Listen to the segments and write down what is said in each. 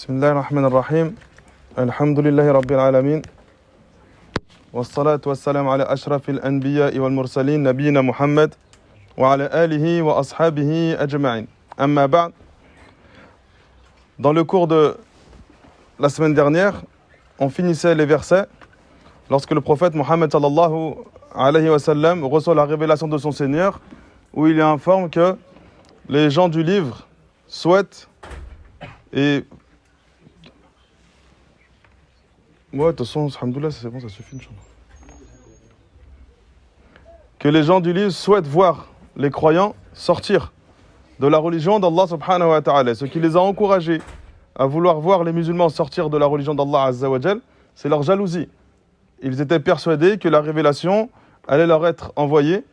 بسم الله الرحمن الرحيم الحمد لله رب العالمين والصلاة والسلام على أشرف الأنبياء والمرسلين نبينا محمد وعلى آله وأصحابه أجمعين أما بعد. Dans le cours de la semaine dernière, on finissait les versets lorsque le prophète Mohammed sallallahu alayhi wa sallam reçoit la révélation de son Seigneur où il informe que les gens du livre souhaitent et... Ouais, de toute façon, alhamdoulilah, c'est bon, ça suffit, Inch'Allah. Que les gens du livre souhaitent voir les croyants sortir de la religion d'Allah subhanahu wa ta'ala. Ce qui les a encouragés à vouloir voir les musulmans sortir de la religion d'Allah azza wa jal, c'est leur jalousie. Ils étaient persuadés que la révélation allait leur être envoyée,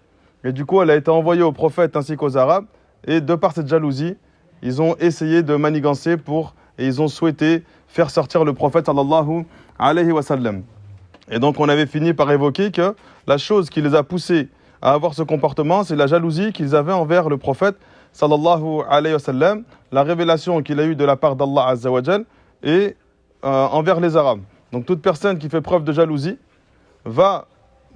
et du coup elle a été envoyée aux prophètes ainsi qu'aux arabes, et de par cette jalousie, ils ont essayé de manigancer et ils ont souhaité faire sortir le prophète sallallahu alayhi wa sallam. Et donc on avait fini par évoquer que la chose qui les a poussés à avoir ce comportement, c'est la jalousie qu'ils avaient envers le prophète sallallahu alayhi wa sallam, la révélation qu'il a eue de la part d'Allah azza wa jal et envers les Arabes. Donc toute personne qui fait preuve de jalousie va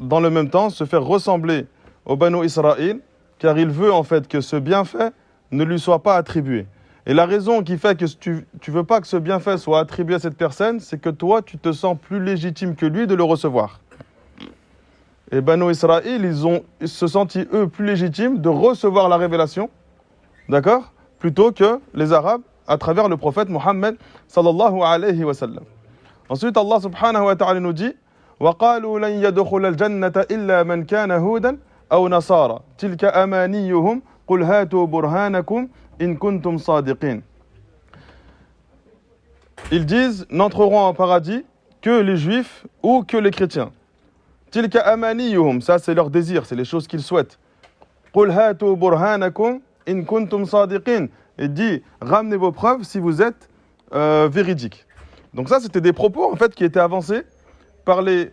dans le même temps se faire ressembler au Banu Israël, car il veut en fait que ce bienfait ne lui soit pas attribué. Et la raison qui fait que tu veux pas que ce bienfait soit attribué à cette personne, c'est que toi, tu te sens plus légitime que lui de le recevoir. Et Banu Israël, ils se sentent, eux, plus légitimes de recevoir la révélation, d'accord, plutôt que les Arabes, à travers le prophète Mohammed sallallahu alayhi wa sallam. Ensuite, Allah subhanahu wa ta'ala nous dit وَقَالُوا لَنْ يَدْخُلَ الْجَنَّةَ إِلَّا مَنْ كَانَ هُودًا أَوْ نَصَارَى تِلْكَ أَمَانِيُّهُمْ قُلْ هَاتُوا بُرْهَانَكُمْ إِن كُنتُمْ صَادِقِينَ. Ils disent n'entreront en paradis que les juifs ou que les chrétiens. تِلْكَ أَمَانِيُّهُمْ, ça c'est leur désir, c'est les choses qu'ils souhaitent. قُلْ هَاتُوا بُرْهَانَكُمْ إِن كُنتُمْ صَادِقِينَ. Et dit ramenez vos preuves si vous êtes véridiques. Donc ça c'était des propos en fait qui étaient avancés par les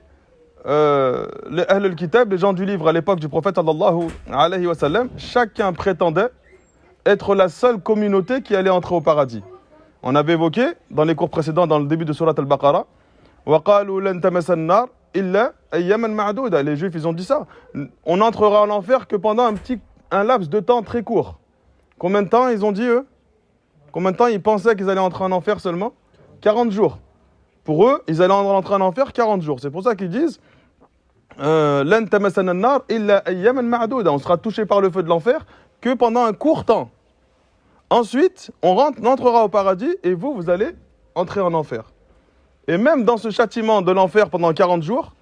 Ahl al-Kitab, les gens du livre à l'époque du prophète sallallahu alayhi wa sallam. Chacun prétendait être la seule communauté qui allait entrer au paradis. On avait évoqué dans les cours précédents, dans le début de Surat al-Baqarah, وَقَالُوا لَن تَمَسَّ النَّارِ إِلَّا أَيَّامًا مَعْدُودًا. Les Juifs, ils ont dit ça. On n'entrera en enfer que pendant un laps de temps très court. Combien de temps ils ont dit, eux? Combien de temps ils pensaient qu'ils allaient entrer en enfer seulement? 40 jours. Pour eux, ils allaient entrer en enfer 40 jours. C'est pour ça qu'ils disent لَن تَمَسَّنَا النَّارِ إِلَّا أَيَّامًا مَعْدُودًا. On sera touché par le feu de l'enfer que pendant un court temps. Ensuite, on entrera au paradis et vous allez entrer en enfer. Et même dans ce châtiment de l'enfer pendant 40 jours,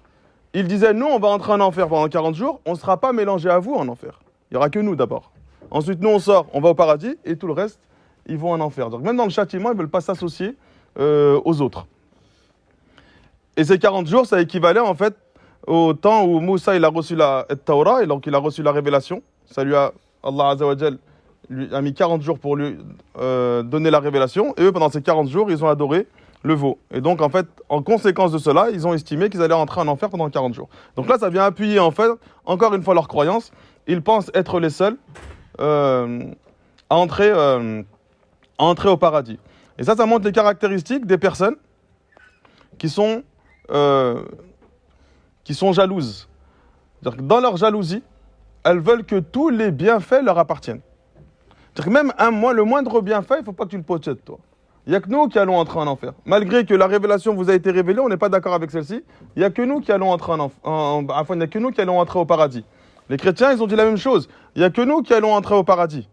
ils disaient, nous, on va entrer en enfer pendant 40 jours, on ne sera pas mélangé à vous en enfer. Il n'y aura que nous d'abord. Ensuite, nous, on sort, on va au paradis et tout le reste, ils vont en enfer. Donc même dans le châtiment, ils ne veulent pas s'associer aux autres. Et ces 40 jours, ça équivalait en fait au temps où Moussa il a reçu la Torah, et donc il a reçu la révélation. Ça lui a, Allah Azza wa Jal lui a mis 40 jours pour lui donner la révélation. Et eux, pendant ces 40 jours, ils ont adoré le veau. Et donc, en fait, en conséquence de cela, ils ont estimé qu'ils allaient entrer en enfer pendant 40 jours. Donc là, ça vient appuyer, en fait, encore une fois, leur croyance. Ils pensent être les seuls à entrer au paradis. Et ça montre les caractéristiques des personnes qui sont jalouses. C'est-à-dire que dans leur jalousie, elles veulent que tous les bienfaits leur appartiennent. C'est-à-dire que même le moindre bienfait, il ne faut pas que tu le possèdes, toi. Il n'y a que nous qui allons entrer en enfer. Malgré que la révélation vous a été révélée, on n'est pas d'accord avec celle-ci. Il n'y a que nous qui allons entrer il n'y a que nous qui allons entrer au paradis. Les chrétiens, ils ont dit la même chose. Il n'y a que nous qui allons entrer au paradis.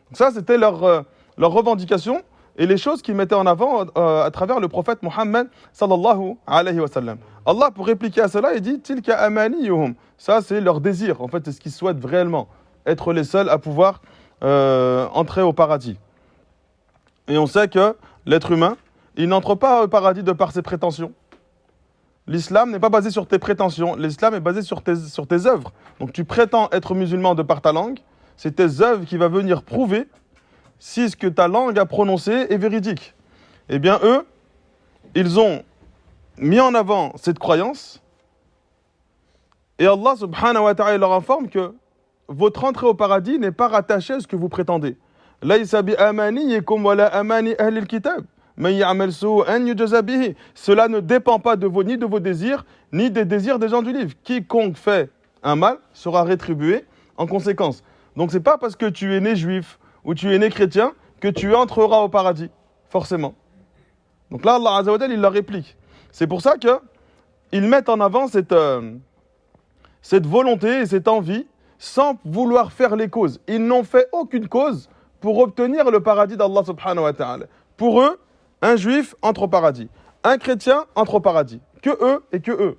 Donc ça, c'était leur revendication et les choses qu'ils mettaient en avant à travers le prophète Mohammed sallallahu alayhi wa sallam. Allah, pour répliquer à cela, il dit « Tilka amaniyuhum ». Ça, c'est leur désir. En fait, c'est ce qu'ils souhaitent réellement. Être les seuls à pouvoir entrer au paradis. Et on sait que l'être humain, il n'entre pas au paradis de par ses prétentions. L'islam n'est pas basé sur tes prétentions. L'islam est basé sur tes œuvres. Donc tu prétends être musulman de par ta langue. C'est tes œuvres qui vont venir prouver si ce que ta langue a prononcé est véridique. Eh bien, eux, ils ont mis en avant cette croyance. Et Allah subhanahu wa ta'ala leur informe que votre entrée au paradis n'est pas rattachée à ce que vous prétendez. Laysa bi amaniyikum wala amani ahli al-kitab. Man ya'mal su'an yujza bihi. Cela ne dépend pas de ni de vos désirs, ni des désirs des gens du livre. Quiconque fait un mal sera rétribué en conséquence. Donc c'est pas parce que tu es né juif ou tu es né chrétien que tu entreras au paradis, forcément. Donc là, Allah Azza wa Jalla, il leur réplique. C'est pour ça qu'ils mettent en avant cette volonté et cette envie sans vouloir faire les causes. Ils n'ont fait aucune cause pour obtenir le paradis d'Allah subhanahu wa ta'ala. Pour eux, un juif entre au paradis. Un chrétien entre au paradis. Que eux et que eux.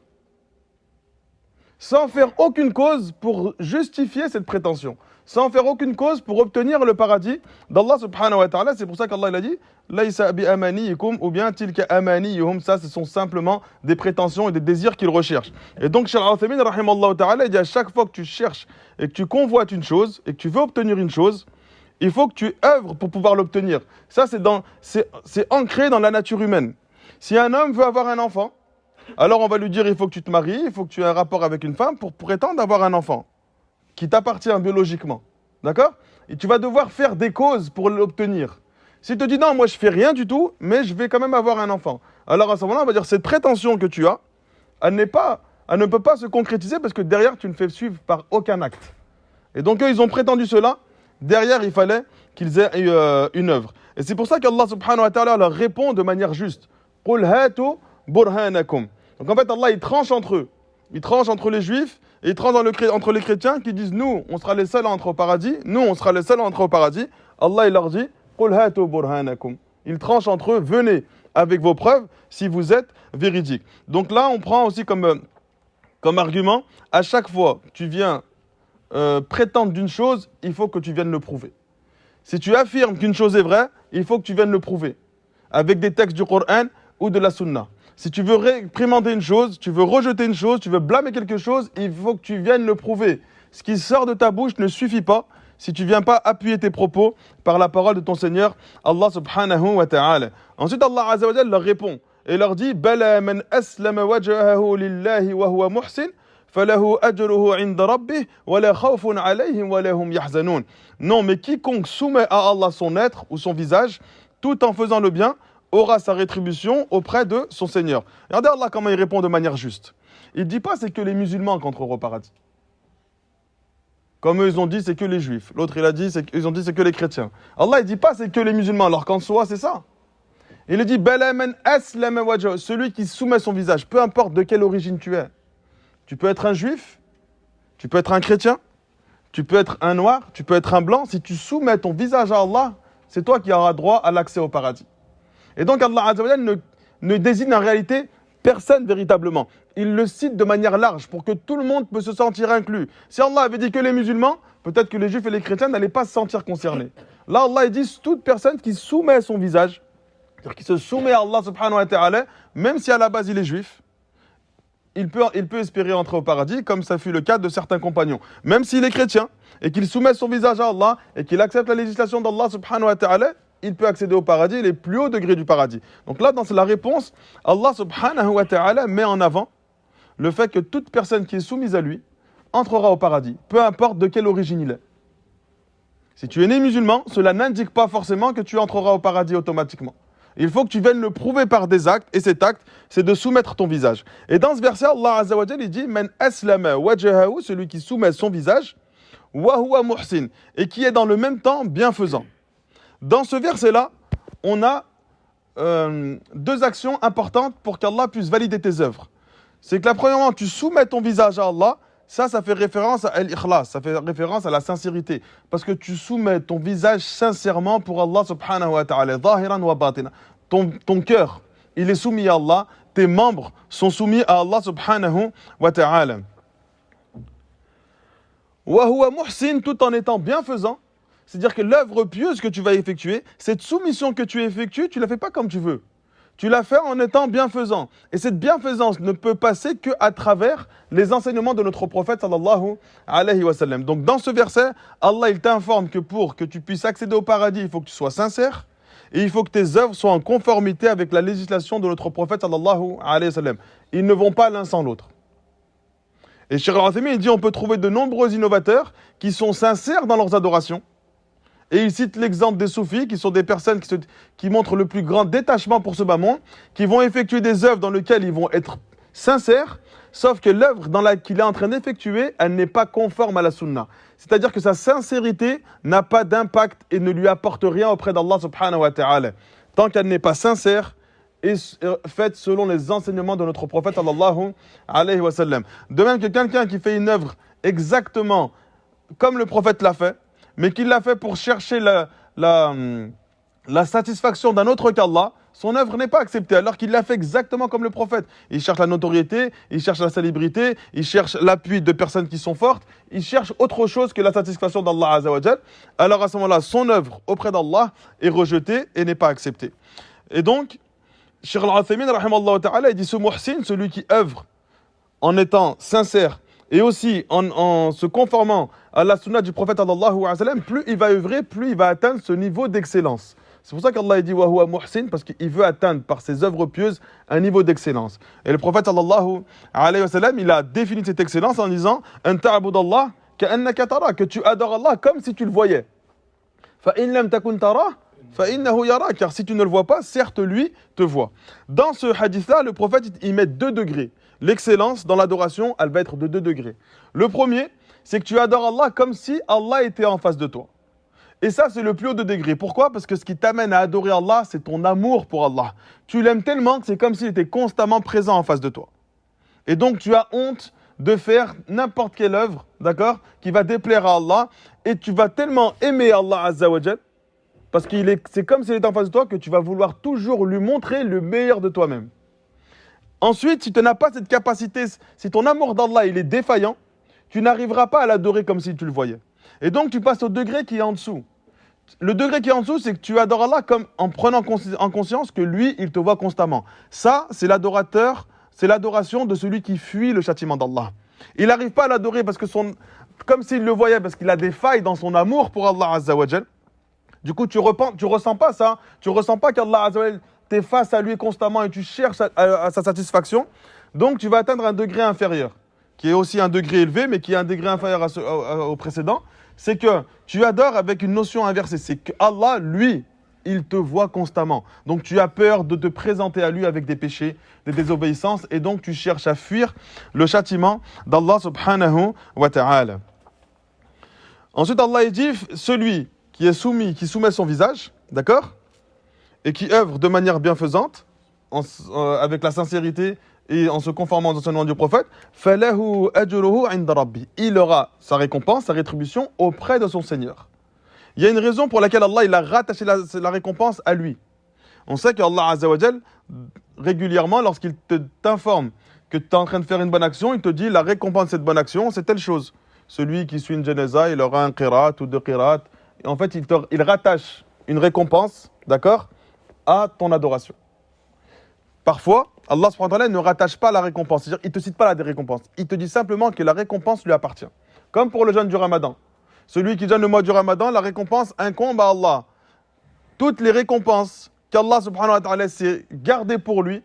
Sans faire aucune cause pour justifier cette prétention. Sans faire aucune cause pour obtenir le paradis d'Allah subhanahu wa ta'ala. C'est pour ça qu'Allah il a dit Laysa bi amaniyikum ou bien tilka amaniyuhum. Ça, ce sont simplement des prétentions et des désirs qu'ils recherchent. Et donc, Cheikh Al-Uthaymin, rahimallahu ta'ala, il dit à chaque fois que tu cherches et que tu convoites une chose et que tu veux obtenir une chose, il faut que tu œuvres pour pouvoir l'obtenir. Ça, c'est ancré dans la nature humaine. Si un homme veut avoir un enfant, alors on va lui dire il faut que tu te maries, il faut que tu aies un rapport avec une femme pour prétendre avoir un enfant qui t'appartient biologiquement. D'accord? Et tu vas devoir faire des causes pour l'obtenir. S'il te dit non, moi je fais rien du tout, mais je vais quand même avoir un enfant. Alors à ce moment-là, on va dire cette prétention que tu as, elle ne peut pas se concrétiser parce que derrière tu ne fais suivre par aucun acte. Et donc eux, ils ont prétendu cela. Derrière, il fallait qu'ils aient une œuvre. Et c'est pour ça qu'Allah subhanahu wa ta'ala leur répond de manière juste. Qul hatu burhanakum. Donc en fait, Allah, il tranche entre eux. Il tranche entre les juifs et il tranche entre les chrétiens qui disent nous, on sera les seuls à entrer au paradis. Nous, on sera les seuls à entrer au paradis. Allah, il leur dit Qul hatu burhanakum. Il tranche entre eux. Venez avec vos preuves si vous êtes véridiques. Donc là, on prend aussi comme argument, à chaque fois que tu viens prétendre d'une chose, il faut que tu viennes le prouver. Si tu affirmes qu'une chose est vraie, il faut que tu viennes le prouver. Avec des textes du Coran ou de la Sunna. Si tu veux réprimander une chose, tu veux rejeter une chose, tu veux blâmer quelque chose, il faut que tu viennes le prouver. Ce qui sort de ta bouche ne suffit pas si tu ne viens pas appuyer tes propos par la parole de ton Seigneur, Allah subhanahu wa ta'ala. Ensuite, Allah azza wa jalla leur répond et leur dit Bala man aslama wajhahu lillahi wa huwa muhsin. Non, mais quiconque soumet à Allah son être ou son visage, tout en faisant le bien, aura sa rétribution auprès de son Seigneur. Regardez Allah comment il répond de manière juste. Il ne dit pas c'est que les musulmans qui entreront au paradis. Comme eux, ils ont dit c'est que les juifs. L'autre, ils ont dit c'est que les chrétiens. Allah, il ne dit pas c'est que les musulmans, alors qu'en soi, c'est ça. Il dit celui qui soumet son visage, peu importe de quelle origine tu es. Tu peux être un juif, tu peux être un chrétien, tu peux être un noir, tu peux être un blanc. Si tu soumets ton visage à Allah, c'est toi qui auras droit à l'accès au paradis. Et donc Allah Azza wa Jalla ne désigne en réalité personne véritablement. Il le cite de manière large pour que tout le monde peut se sentir inclus. Si Allah avait dit que les musulmans, peut-être que les juifs et les chrétiens n'allaient pas se sentir concernés. Là, Allah dit toute personne qui soumet son visage, c'est-à-dire qui se soumet à Allah subhanahu wa ta'ala, même si à la base il est juif, il peut espérer entrer au paradis, comme ça fut le cas de certains compagnons. Même s'il est chrétien, et qu'il soumet son visage à Allah, et qu'il accepte la législation d'Allah subhanahu wa ta'ala, il peut accéder au paradis, les plus hauts degrés du paradis. Donc là, dans la réponse, Allah subhanahu wa ta'ala met en avant le fait que toute personne qui est soumise à lui entrera au paradis, peu importe de quelle origine il est. Si tu es né musulman, cela n'indique pas forcément que tu entreras au paradis automatiquement. Il faut que tu viennes le prouver par des actes, et cet acte, c'est de soumettre ton visage. Et dans ce verset, Allah Azza wa Jalla, il dit « Man aslama wajhahu » celui qui soumet son visage, « wa huwa muhsin » et qui est dans le même temps bienfaisant. Dans ce verset-là, on a deux actions importantes pour qu'Allah puisse valider tes œuvres. C'est que la première, tu soumets ton visage à Allah, ça fait référence à l'ikhlas, ça fait référence à la sincérité. Parce que tu soumets ton visage sincèrement pour Allah subhanahu wa ta'ala, zahiran wa batina. Ton cœur, il est soumis à Allah, tes membres sont soumis à Allah subhanahu wa ta'ala. Wa huwa muhsin, tout en étant bienfaisant, c'est-à-dire que l'œuvre pieuse que tu vas effectuer, cette soumission que tu effectues, tu ne la fais pas comme tu veux. Tu l'as fait en étant bienfaisant. Et cette bienfaisance ne peut passer qu'à travers les enseignements de notre prophète sallallahu alayhi wa sallam. Donc dans ce verset, Allah il t'informe que pour que tu puisses accéder au paradis, il faut que tu sois sincère et il faut que tes œuvres soient en conformité avec la législation de notre prophète sallallahu alayhi wa sallam. Ils ne vont pas l'un sans l'autre. Et Cheikh Al-Uthaymin il dit on peut trouver de nombreux innovateurs qui sont sincères dans leurs adorations Et il cite l'exemple des soufis, qui sont des personnes qui montrent le plus grand détachement pour ce bas monde, qui vont effectuer des œuvres dans lesquelles ils vont être sincères, sauf que l'œuvre qu'il est en train d'effectuer, elle n'est pas conforme à la sunna. C'est-à-dire que sa sincérité n'a pas d'impact et ne lui apporte rien auprès d'Allah subhanahu wa ta'ala. Tant qu'elle n'est pas sincère et faite selon les enseignements de notre prophète sallallahu alayhi wa sallam. De même que quelqu'un qui fait une œuvre exactement comme le prophète l'a fait, mais qu'il l'a fait pour chercher la satisfaction d'un autre qu'Allah, son œuvre n'est pas acceptée, alors qu'il l'a fait exactement comme le prophète. Il cherche la notoriété, il cherche la célébrité, il cherche l'appui de personnes qui sont fortes, il cherche autre chose que la satisfaction d'Allah Azza wa Jal. Alors à ce moment-là, son œuvre auprès d'Allah est rejetée et n'est pas acceptée. Et donc, Cheikh Al-Uthaymin, rahimallahu ta'ala, il dit ce muhsin, celui qui œuvre en étant sincère, et aussi en se conformant à la sunna du prophète sallallahu alayhi wa sallam, plus il va œuvrer, plus il va atteindre ce niveau d'excellence. C'est pour ça qu'Allah dit wa huwa muhsin, parce qu'il veut atteindre par ses œuvres pieuses un niveau d'excellence. Et le prophète sallallahu alayhi wa sallam, il a défini cette excellence en disant an ta'budallah ka'annaka tara, que tu adores Allah comme si tu le voyais. Fa in lam takun tara fa innahu yara, car si tu ne le vois pas, certes lui te voit. Dans ce hadith-là, le prophète il met 2 degrés. L'excellence dans l'adoration, elle va être de 2 degrés. Le premier, c'est que tu adores Allah comme si Allah était en face de toi. Et ça, c'est le plus haut de degré. Pourquoi ? Parce que ce qui t'amène à adorer Allah, c'est ton amour pour Allah. Tu l'aimes tellement que c'est comme s'il était constamment présent en face de toi. Et donc, tu as honte de faire n'importe quelle œuvre, d'accord, qui va déplaire à Allah. Et tu vas tellement aimer Allah Azza wa Jal, parce que c'est comme s'il était en face de toi, que tu vas vouloir toujours lui montrer le meilleur de toi-même. Ensuite, si tu n'as pas cette capacité, si ton amour d'Allah il est défaillant, tu n'arriveras pas à l'adorer comme si tu le voyais. Et donc, tu passes au degré qui est en dessous. Le degré qui est en dessous, c'est que tu adores Allah comme en prenant en conscience que lui, il te voit constamment. Ça, c'est l'adoration de celui qui fuit le châtiment d'Allah. Il n'arrive pas à l'adorer comme s'il le voyait, parce qu'il a des failles dans son amour pour Allah Azza wa Jal. Du coup, tu ressens pas ça. Tu ressens pas qu'Allah Azza wa Jal t'es face à lui constamment et tu cherches à sa satisfaction. Donc, tu vas atteindre un degré inférieur, qui est aussi un degré élevé, mais qui est un degré inférieur au précédent. C'est que tu adores avec une notion inversée. C'est que Allah, lui, il te voit constamment. Donc tu as peur de te présenter à lui avec des péchés, des désobéissances, et donc tu cherches à fuir le châtiment d'Allah subhanahu wa ta'ala. Ensuite, Allah dit, celui qui est soumis, qui soumet son visage, d'accord, et qui œuvre de manière bienfaisante, avec la sincérité, et en se conformant aux enseignements du prophète, فَلَهُ أَجْرُهُ عِنْدَ رَبِّهِ. Il aura sa récompense, sa rétribution auprès de son Seigneur. Il y a une raison pour laquelle Allah il a rattaché la récompense à lui. On sait qu'Allah Azza wa Jal, régulièrement, lorsqu'il t'informe que tu es en train de faire une bonne action, il te dit la récompense de cette bonne action, c'est telle chose. Celui qui suit une janaza, il aura un qirat ou 2 qirats. Et en fait, il rattache une récompense, d'accord, à ton adoration. Parfois, Allah subhanahu wa ta'ala ne rattache pas la récompense. C'est-à-dire, il ne te cite pas la récompense. Il te dit simplement que la récompense lui appartient. Comme pour le jeûne du Ramadan. Celui qui jeûne le mois du Ramadan, la récompense incombe à Allah. Toutes les récompenses qu'Allah subhanahu wa ta'ala s'est gardées pour lui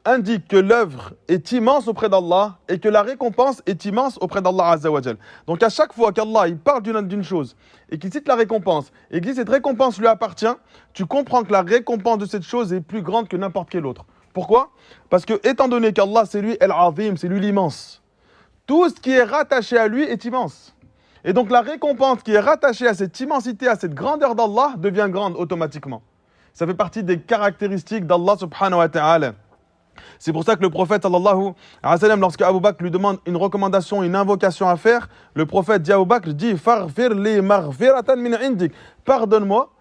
indiquent que l'œuvre est immense auprès d'Allah et que la récompense est immense auprès d'Allah Azza wa Jal. Donc à chaque fois qu'Allah il parle d'une chose et qu'il cite la récompense et qu'il dit cette récompense lui appartient, tu comprends que la récompense de cette chose est plus grande que n'importe quelle autre. Pourquoi ? Parce que, étant donné qu'Allah, c'est lui Al-Azim, c'est lui l'immense, tout ce qui est rattaché à lui est immense. Et donc, la récompense qui est rattachée à cette immensité, à cette grandeur d'Allah, devient grande automatiquement. Ça fait partie des caractéristiques d'Allah subhanahu wa ta'ala. C'est pour ça que le prophète, sallallahu alayhi wa sallam, lorsque Abu Bakr lui demande une recommandation, une invocation à faire, le prophète dit à Abu Bakr, dit « Farfir li maghfiratan min indik » pardonne-moi,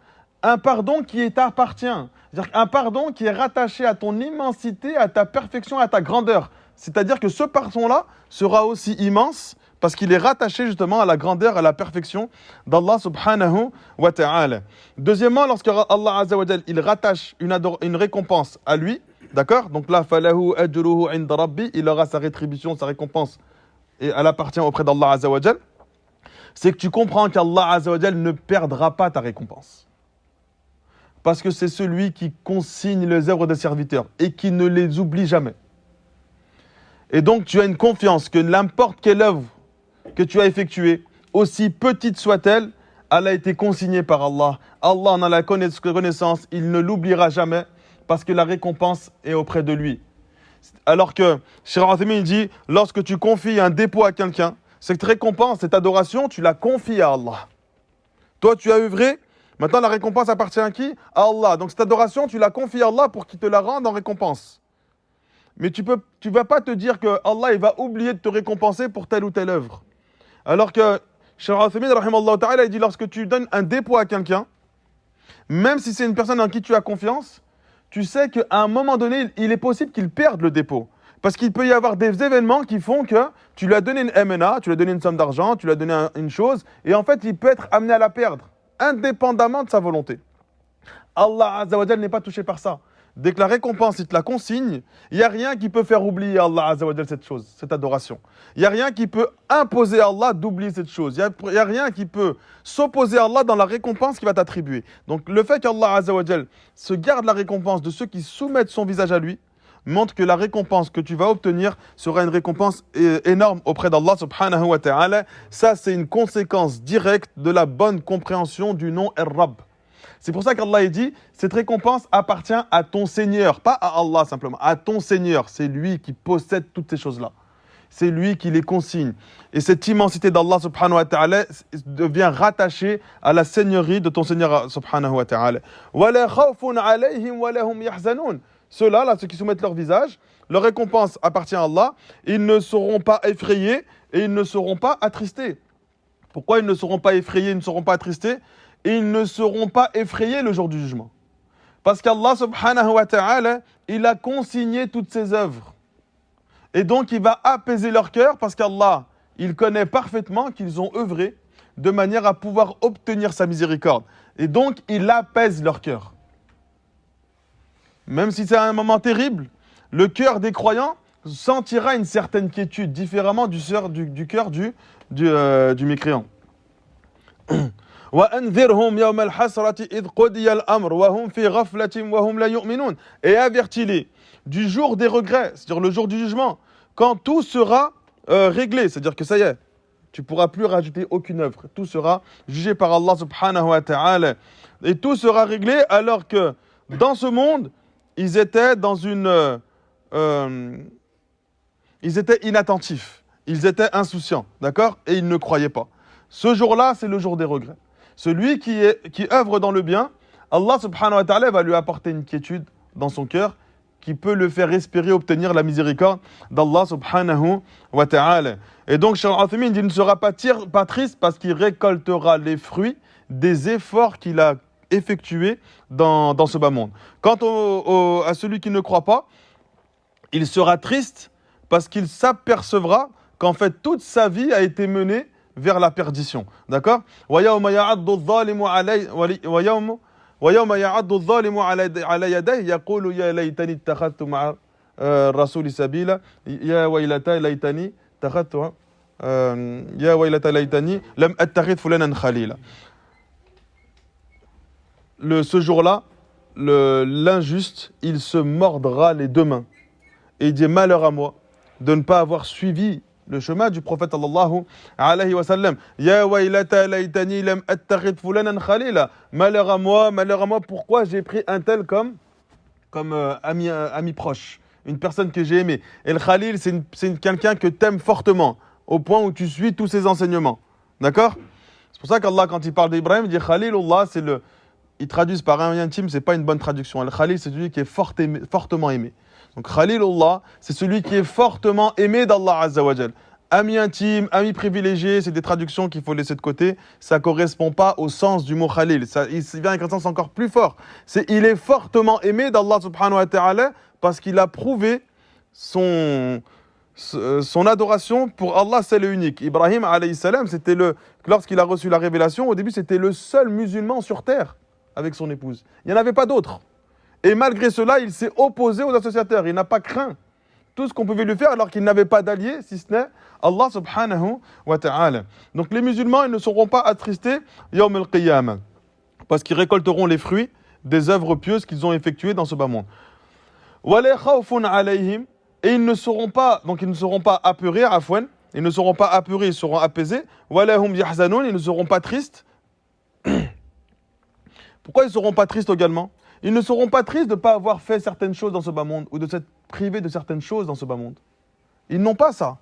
un pardon qui t'appartient. C'est-à-dire un pardon qui est rattaché à ton immensité, à ta perfection, à ta grandeur. C'est-à-dire que ce pardon-là sera aussi immense parce qu'il est rattaché justement à la grandeur, à la perfection d'Allah subhanahu wa ta'ala. Deuxièmement, lorsque Allah Azza wa Jal, il rattache une récompense à lui, d'accord ? Donc là, falahu ajruhu inda rabbi, il aura sa rétribution, sa récompense, et elle appartient auprès d'Allah Azza wa Jal. C'est que tu comprends qu'Allah Azza wa Jal ne perdra pas ta récompense. Parce que c'est celui qui consigne les œuvres des serviteurs et qui ne les oublie jamais. Et donc tu as une confiance que n'importe quelle œuvre que tu as effectuée, aussi petite soit-elle, elle a été consignée par Allah. Allah en a la connaissance, il ne l'oubliera jamais parce que la récompense est auprès de lui. Alors que, Cheikh Al-Uthaymin dit, lorsque tu confies un dépôt à quelqu'un, cette récompense, cette adoration, tu la confies à Allah. Toi, tu as œuvré, maintenant la récompense appartient à qui? À Allah. Donc cette adoration, tu la confies à Allah pour qu'il te la rende en récompense. Mais tu vas pas te dire que Allah il va oublier de te récompenser pour telle ou telle œuvre. Alors que Cheikh Al-Uthaymin, rahimallahu ta'ala, il dit, lorsque tu donnes un dépôt à quelqu'un, même si c'est une personne en qui tu as confiance, tu sais qu'à un moment donné, il est possible qu'il perde le dépôt. Parce qu'il peut y avoir des événements qui font que tu lui as donné une MNA, tu lui as donné une somme d'argent, tu lui as donné une chose, et en fait, il peut être amené à la perdre, indépendamment de sa volonté. Allah Azza wa Jal n'est pas touché par ça. Dès que la récompense, il te la consigne, il n'y a rien qui peut faire oublier à Allah Azza wa Jal cette chose, cette adoration. Il n'y a rien qui peut imposer à Allah d'oublier cette chose. Il n'y a rien qui peut s'opposer à Allah dans la récompense qu'il va t'attribuer. Donc le fait qu'Allah Azza wa Jal se garde la récompense de ceux qui soumettent son visage à lui, montre que la récompense que tu vas obtenir sera une récompense énorme auprès d'Allah subhanahu wa ta'ala. Ça, c'est une conséquence directe de la bonne compréhension du nom Ar-Rabb. C'est pour ça qu'Allah dit, cette récompense appartient à ton Seigneur, pas à Allah simplement, à ton Seigneur. C'est lui qui possède toutes ces choses-là. C'est lui qui les consigne. Et cette immensité d'Allah subhanahu wa ta'ala devient rattachée à la seigneurie de ton Seigneur subhanahu wa ta'ala. وَلَا خَوْفٌ عَلَيْهِمْ وَلَا هُمْ يَحْزَنُونَ. Ceux-là, là, ceux qui soumettent leur visage, leur récompense appartient à Allah. Ils ne seront pas effrayés et ils ne seront pas attristés. Pourquoi ils ne seront pas effrayés, ils ne seront pas attristés? Et ils ne seront pas effrayés le jour du jugement. Parce qu'Allah subhanahu wa ta'ala, il a consigné toutes ses œuvres. Et donc il va apaiser leur cœur parce qu'Allah, il connaît parfaitement qu'ils ont œuvré de manière à pouvoir obtenir sa miséricorde. Et donc il apaise leur cœur. Même si c'est un moment terrible, le cœur des croyants sentira une certaine quiétude, différemment du cœur du mécréant. وَأَنذِرْهُمْ يَوْمَ الْحَسْرَةِ إِذْ قُضِيَ الْأَمْرُ وَهُمْ فِي غَفْلَةٍ وَهُمْ لَا يُؤْمِنُونَ. Et avertis-les du jour des regrets, c'est-à-dire le jour du jugement, quand tout sera réglé, c'est-à-dire que ça y est, tu ne pourras plus rajouter aucune œuvre, tout sera jugé par Allah subhanahu wa ta'ala, et tout sera réglé alors que dans ce monde, ils étaient ils étaient inattentifs, ils étaient insouciants, d'accord? Et ils ne croyaient pas. Ce jour-là, c'est le jour des regrets. Celui qui œuvre dans le bien, Allah subhanahu wa ta'ala va lui apporter une quiétude dans son cœur qui peut le faire espérer obtenir la miséricorde d'Allah subhanahu wa ta'ala. Et donc, Cheikh Al-Uthaymin dit, il ne sera pas triste parce qu'il récoltera les fruits des efforts qu'il a effectués dans ce bas monde. Quant à celui qui ne croit pas, il sera triste parce qu'il s'apercevra qu'en fait, toute sa vie a été menée vers la perdition. D'accord? وَيَوْمَ يَعَضُّ الظَّالِمُ عَلَى يَدَيْهِ يَقُولُ يَا لَيْتَنِي اتَّخَذْتُ مَعَ الرَّسُولِ سَبِيلًا يَا وَيْلَتَى لَيْتَنِي اتَّخَذْتُ يَا وَيْلَتَى لَيْتَنِي لَمْ أَتَّخِذْ فُلَانًا خَلِيلًا. Ce jour-là, l'injuste, il se mordra les deux mains. Et il dit, malheur à moi de ne pas avoir suivi le chemin du prophète sallallahu alayhi wa sallam. Ya waylata laytani lam attakhid fulanan khalila. Malheur à moi, pourquoi j'ai pris un tel comme ami proche, une personne que j'ai aimée. Et le khalil, c'est quelqu'un que tu aimes fortement, au point où tu suis tous ses enseignements. D'accord? C'est pour ça qu'Allah, quand il parle d'Ibrahim, il dit Khalilullah, ils traduisent par ami intime, c'est pas une bonne traduction. Le khalil, c'est celui qui est fortement aimé. Donc Khalilullah, c'est celui qui est fortement aimé d'Allah Azza wa Jal. Ami intime, ami privilégié, c'est des traductions qu'il faut laisser de côté. Ça ne correspond pas au sens du mot Khalil. Il vient avec un sens encore plus fort. Il est fortement aimé d'Allah subhanahu wa ta'ala parce qu'il a prouvé son adoration pour Allah seul et unique. Ibrahim alayhi salam, lorsqu'il a reçu la révélation, au début c'était le seul musulman sur terre avec son épouse. Il n'y en avait pas d'autres. Et malgré cela, il s'est opposé aux associateurs. Il n'a pas craint tout ce qu'on pouvait lui faire alors qu'il n'avait pas d'allié, si ce n'est Allah subhanahu wa ta'ala. Donc les musulmans, ils ne seront pas attristés yawm al-qiyamah parce qu'ils récolteront les fruits des œuvres pieuses qu'ils ont effectuées dans ce bas monde. وَلَا خَوْفٌ عَلَيْهِمْ. Et ils ne seront pas apeurés, afwan, ils ne seront pas apeurés, ils seront apaisés. وَلَا هُمْ يَحْزَنُونَ. Ils ne seront pas tristes. Pourquoi ils ne seront pas tristes également? Ils ne seront pas tristes de ne pas avoir fait certaines choses dans ce bas monde ou de s'être privés de certaines choses dans ce bas monde. Ils n'ont pas ça.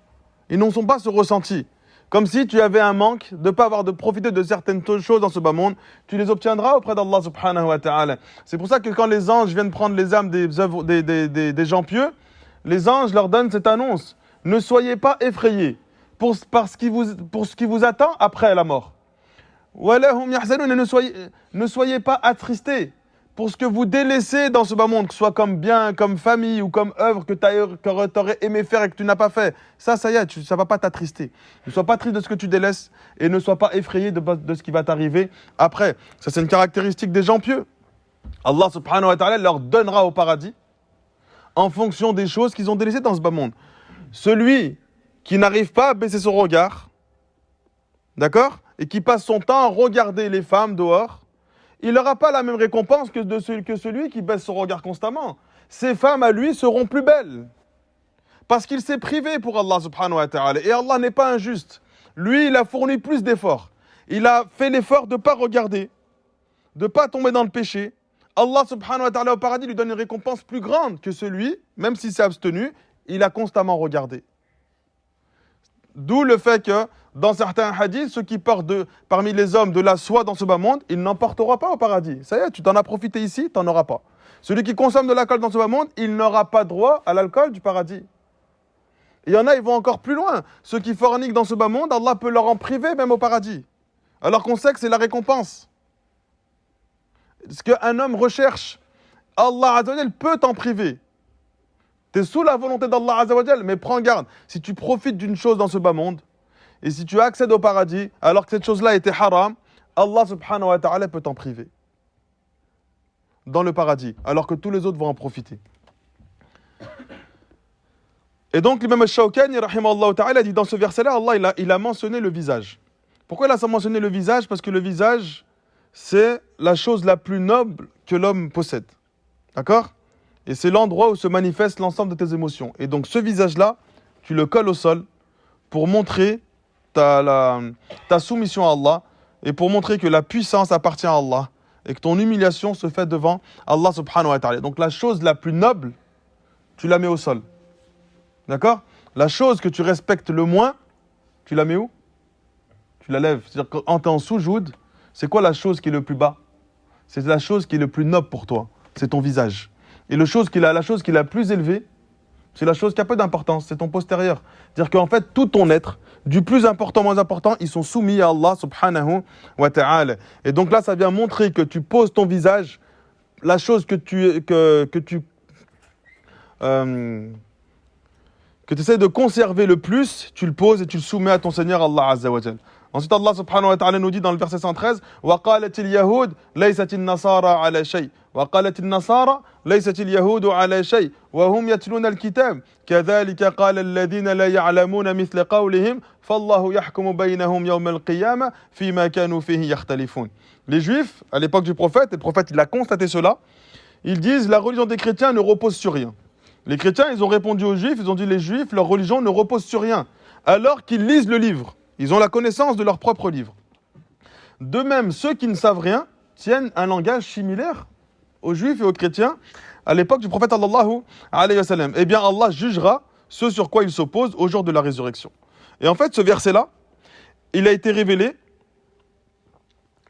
Ils n'en sont pas ce ressenti. Comme si tu avais un manque de ne pas avoir de profiter de certaines choses dans ce bas monde, tu les obtiendras auprès d'Allah subhanahu wa ta'ala. C'est pour ça que quand les anges viennent prendre les âmes des gens pieux, les anges leur donnent cette annonce. Ne soyez pas effrayés pour ce qui vous attend après la mort. Ne soyez pas attristés pour ce que vous délaissez dans ce bas monde, que ce soit comme bien, comme famille ou comme œuvre que tu aurais aimé faire et que tu n'as pas fait. Ça y est, ça ne va pas t'attrister. Ne sois pas triste de ce que tu délaisses et ne sois pas effrayé de ce qui va t'arriver après. Ça, c'est une caractéristique des gens pieux. Allah subhanahu wa ta'ala leur donnera au paradis en fonction des choses qu'ils ont délaissées dans ce bas monde. Celui qui n'arrive pas à baisser son regard, d'accord, et qui passe son temps à regarder les femmes dehors, il n'aura pas la même récompense que celui qui baisse son regard constamment. Ces femmes à lui seront plus belles. Parce qu'il s'est privé pour Allah subhanahu wa ta'ala. Et Allah n'est pas injuste. Lui, il a fourni plus d'efforts. Il a fait l'effort de ne pas regarder, de ne pas tomber dans le péché. Allah subhanahu wa ta'ala au paradis lui donne une récompense plus grande que celui, même s'il s'est abstenu, il a constamment regardé. D'où le fait que, dans certains hadiths, ceux qui portent parmi les hommes de la soie dans ce bas monde, ils n'en porteront pas au paradis. Ça y est, tu t'en as profité ici, tu n'en auras pas. Celui qui consomme de l'alcool dans ce bas monde, il n'aura pas droit à l'alcool du paradis. Il y en a, ils vont encore plus loin. Ceux qui forniquent dans ce bas monde, Allah peut leur en priver même au paradis. Alors qu'on sait que c'est la récompense. Ce qu'un homme recherche, Allah Azza wa Jal peut t'en priver. Tu es sous la volonté d'Allah Azza wa Jal, mais prends garde. Si tu profites d'une chose dans ce bas monde, et si tu accèdes au paradis, alors que cette chose-là était haram, Allah subhanahu wa ta'ala peut t'en priver. Dans le paradis, alors que tous les autres vont en profiter. Et donc l'imam al-Shawkani, rahimahullah ta'ala, dit dans ce verset-là, Allah il a mentionné le visage. Pourquoi il a mentionné le visage? Parce que le visage, c'est la chose la plus noble que l'homme possède. D'accord? Et c'est l'endroit où se manifeste l'ensemble de tes émotions. Et donc ce visage-là, tu le colles au sol pour montrer ta soumission à Allah et pour montrer que la puissance appartient à Allah et que ton humiliation se fait devant Allah subhanahu wa ta'ala. Donc la chose la plus noble, tu la mets au sol. D'accord? La chose que tu respectes le moins, tu la mets où? Tu la lèves. C'est-à-dire qu'en t'es en soujoud, c'est quoi la chose qui est le plus bas? C'est la chose qui est le plus noble pour toi. C'est ton visage. Et la chose qui est la plus élevée, c'est la chose qui a peu d'importance, c'est ton postérieur. C'est-à-dire qu'en fait, tout ton être, du plus important au moins important, ils sont soumis à Allah subhanahu wa ta'ala. Et donc là, ça vient montrer que tu poses ton visage, la chose que tu essaies de conserver le plus, tu le poses et tu le soumets à ton Seigneur Allah Azza wa Jal. Ensuite, Allah subhanahu wa ta'ala nous dit dans le verset 113 وَقَالَتِ الْيَهُودِ لَيْسَتِ النَّصَارَى عَلَى شَيْءٍ وَقَالَتِ النَّصَارَى لَيْسَتِ الْيَهُودُ عَلَى شَيْءٍ وَهُمْ يَتْلُونَ الْكِتَابَ كَذَلِكَ قَالَ الَّذِينَ لَا يَعْلَمُونَ مِثْلَ قَوْلِهِمْ فَاللَّهُ يَحْكُمُ بَيْنَهُمْ يَوْمَ الْقِيَامَةِ فِيمَا كَانُوا فِيهِ يَخْتَلِفُونَ. Les Juifs, à l'époque du prophète, et le prophète il a constaté cela, ils disent la religion des chrétiens ne repose sur rien. Les chrétiens, ils ont répondu aux Juifs, ils ont dit les Juifs, leur religion ne repose sur rien, alors qu'ils lisent le livre. Ils ont la connaissance de leur propre livre. De même, ceux qui ne savent rien tiennent un langage similaire aux Juifs et aux chrétiens à l'époque du prophète sallallahu alayhi wa sallam. Eh bien, Allah jugera ce sur quoi ils s'opposent au jour de la résurrection. Et en fait, ce verset-là, il a été révélé.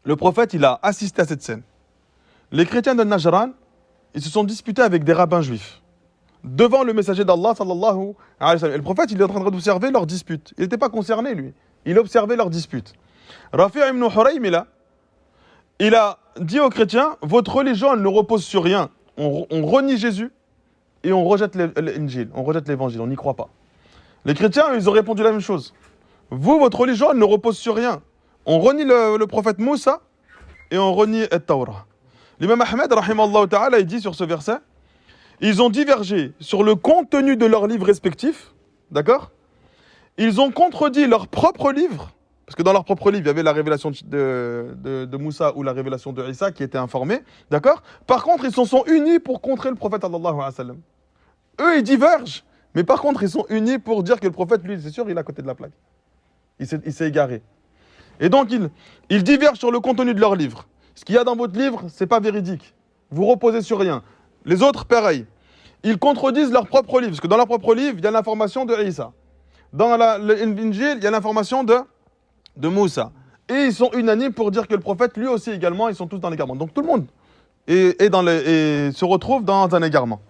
Le prophète, il a assisté à cette scène. Les chrétiens de Najran, ils se sont disputés avec des rabbins juifs devant le messager d'Allah sallallahu alayhi wa sallam. Et le prophète, il est en train d'observer leur dispute. Il n'était pas concerné, lui. Il observait leur dispute. Rafi' ibn Huraymila, il a dit aux chrétiens, votre religion, elle ne repose sur rien. On renie Jésus et on rejette l'Injil, on rejette l'évangile, on n'y croit pas. Les chrétiens, ils ont répondu la même chose. Vous, votre religion, elle ne repose sur rien. On renie le prophète Moussa et on renie At-Tawrah. L'imam Ahmed, rahimallahu ta'ala, il dit sur ce verset, ils ont divergé sur le contenu de leurs livres respectifs, d'accord? Ils ont contredit leur propre livre, parce que dans leur propre livre, il y avait la révélation de Moussa ou la révélation de Isa qui était informée, d'accord? Par contre, ils se sont unis pour contrer le prophète sallallahu alayhi wa sallam. Eux, ils divergent, mais par contre, ils sont unis pour dire que le prophète, lui, c'est sûr, il est à côté de la plaque. Il s'est égaré. Et donc, ils divergent sur le contenu de leur livre. Ce qu'il y a dans votre livre, c'est pas véridique. Vous reposez sur rien. Les autres, pareil. Ils contredisent leur propre livre, parce que dans leur propre livre, il y a l'information de Isa. Dans l'Injil, il y a l'information de Moussa. Et ils sont unanimes pour dire que le prophète, lui aussi également, ils sont tous dans l'égarement. Donc tout le monde et se retrouve dans un égarement.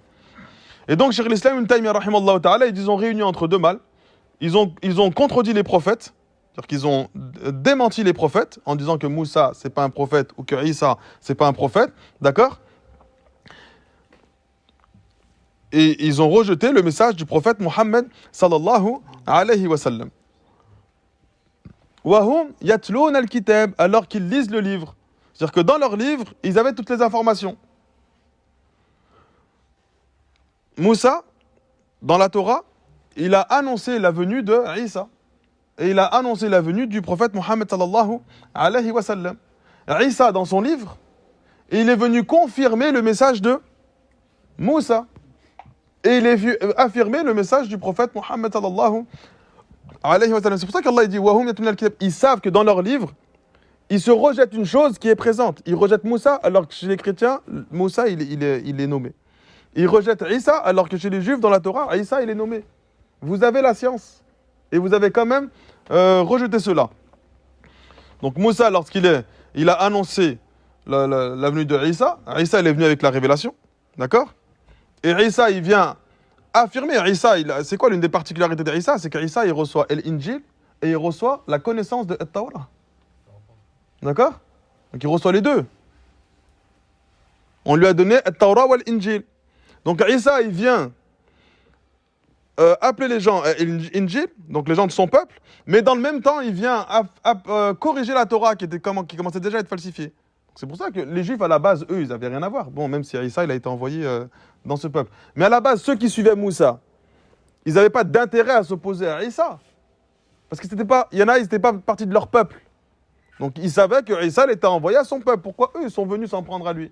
Et donc, Cheikh l'Islam Ibn Taymiyyah, rahimallahu ta'ala, ils ont réuni entre deux mâles. Ils ont contredit les prophètes, c'est-à-dire qu'ils ont démenti les prophètes en disant que Moussa, c'est pas un prophète, ou que Isa, c'est pas un prophète, d'accord? Et ils ont rejeté le message du prophète Mohammed sallallahu alayhi wa sallam. Wahum yatloun al-kitab, alors qu'ils lisent le livre. C'est-à-dire que dans leur livre, ils avaient toutes les informations. Moussa, dans la Torah, il a annoncé la venue de Isa. Et il a annoncé la venue du prophète Mohammed sallallahu alayhi wa sallam. Isa, dans son livre, il est venu confirmer le message de Moussa. Et il est venu affirmer le message du prophète Mohammed sallallahu alayhi wa sallam. C'est pour ça qu'Allah dit Wahum yatloun al-kitab. Ils savent que dans leur livre, ils se rejettent une chose qui est présente. Ils rejettent Moussa, alors que chez les chrétiens, Moussa, il est nommé. Ils rejettent Isa, alors que chez les juifs, dans la Torah, Isa, il est nommé. Vous avez la science. Et vous avez quand même rejeté cela. Donc Moussa, il a annoncé la venue de Isa, Isa, il est venu avec la révélation. D'accord? Et Isa, il vient affirmer. Isa, c'est quoi l'une des particularités d'Isa? C'est qu'Isa, il reçoit l'Injil et il reçoit la connaissance de At-Tawrah. D'accord? Donc il reçoit les deux. On lui a donné At-Tawrah ou l'Injil. Donc Isa, il vient appeler les gens Injil, donc les gens de son peuple, mais dans le même temps, il vient corriger la Torah qui commençait déjà à être falsifiée. C'est pour ça que les Juifs, à la base, eux, ils n'avaient rien à voir. Bon, même si Isa, il a été envoyé dans ce peuple. Mais à la base, ceux qui suivaient Moussa, ils n'avaient pas d'intérêt à s'opposer à Isa. Parce que il y en a, ils n'étaient pas partis de leur peuple. Donc ils savaient que Isa était envoyé à son peuple. Pourquoi eux, ils sont venus s'en prendre à lui?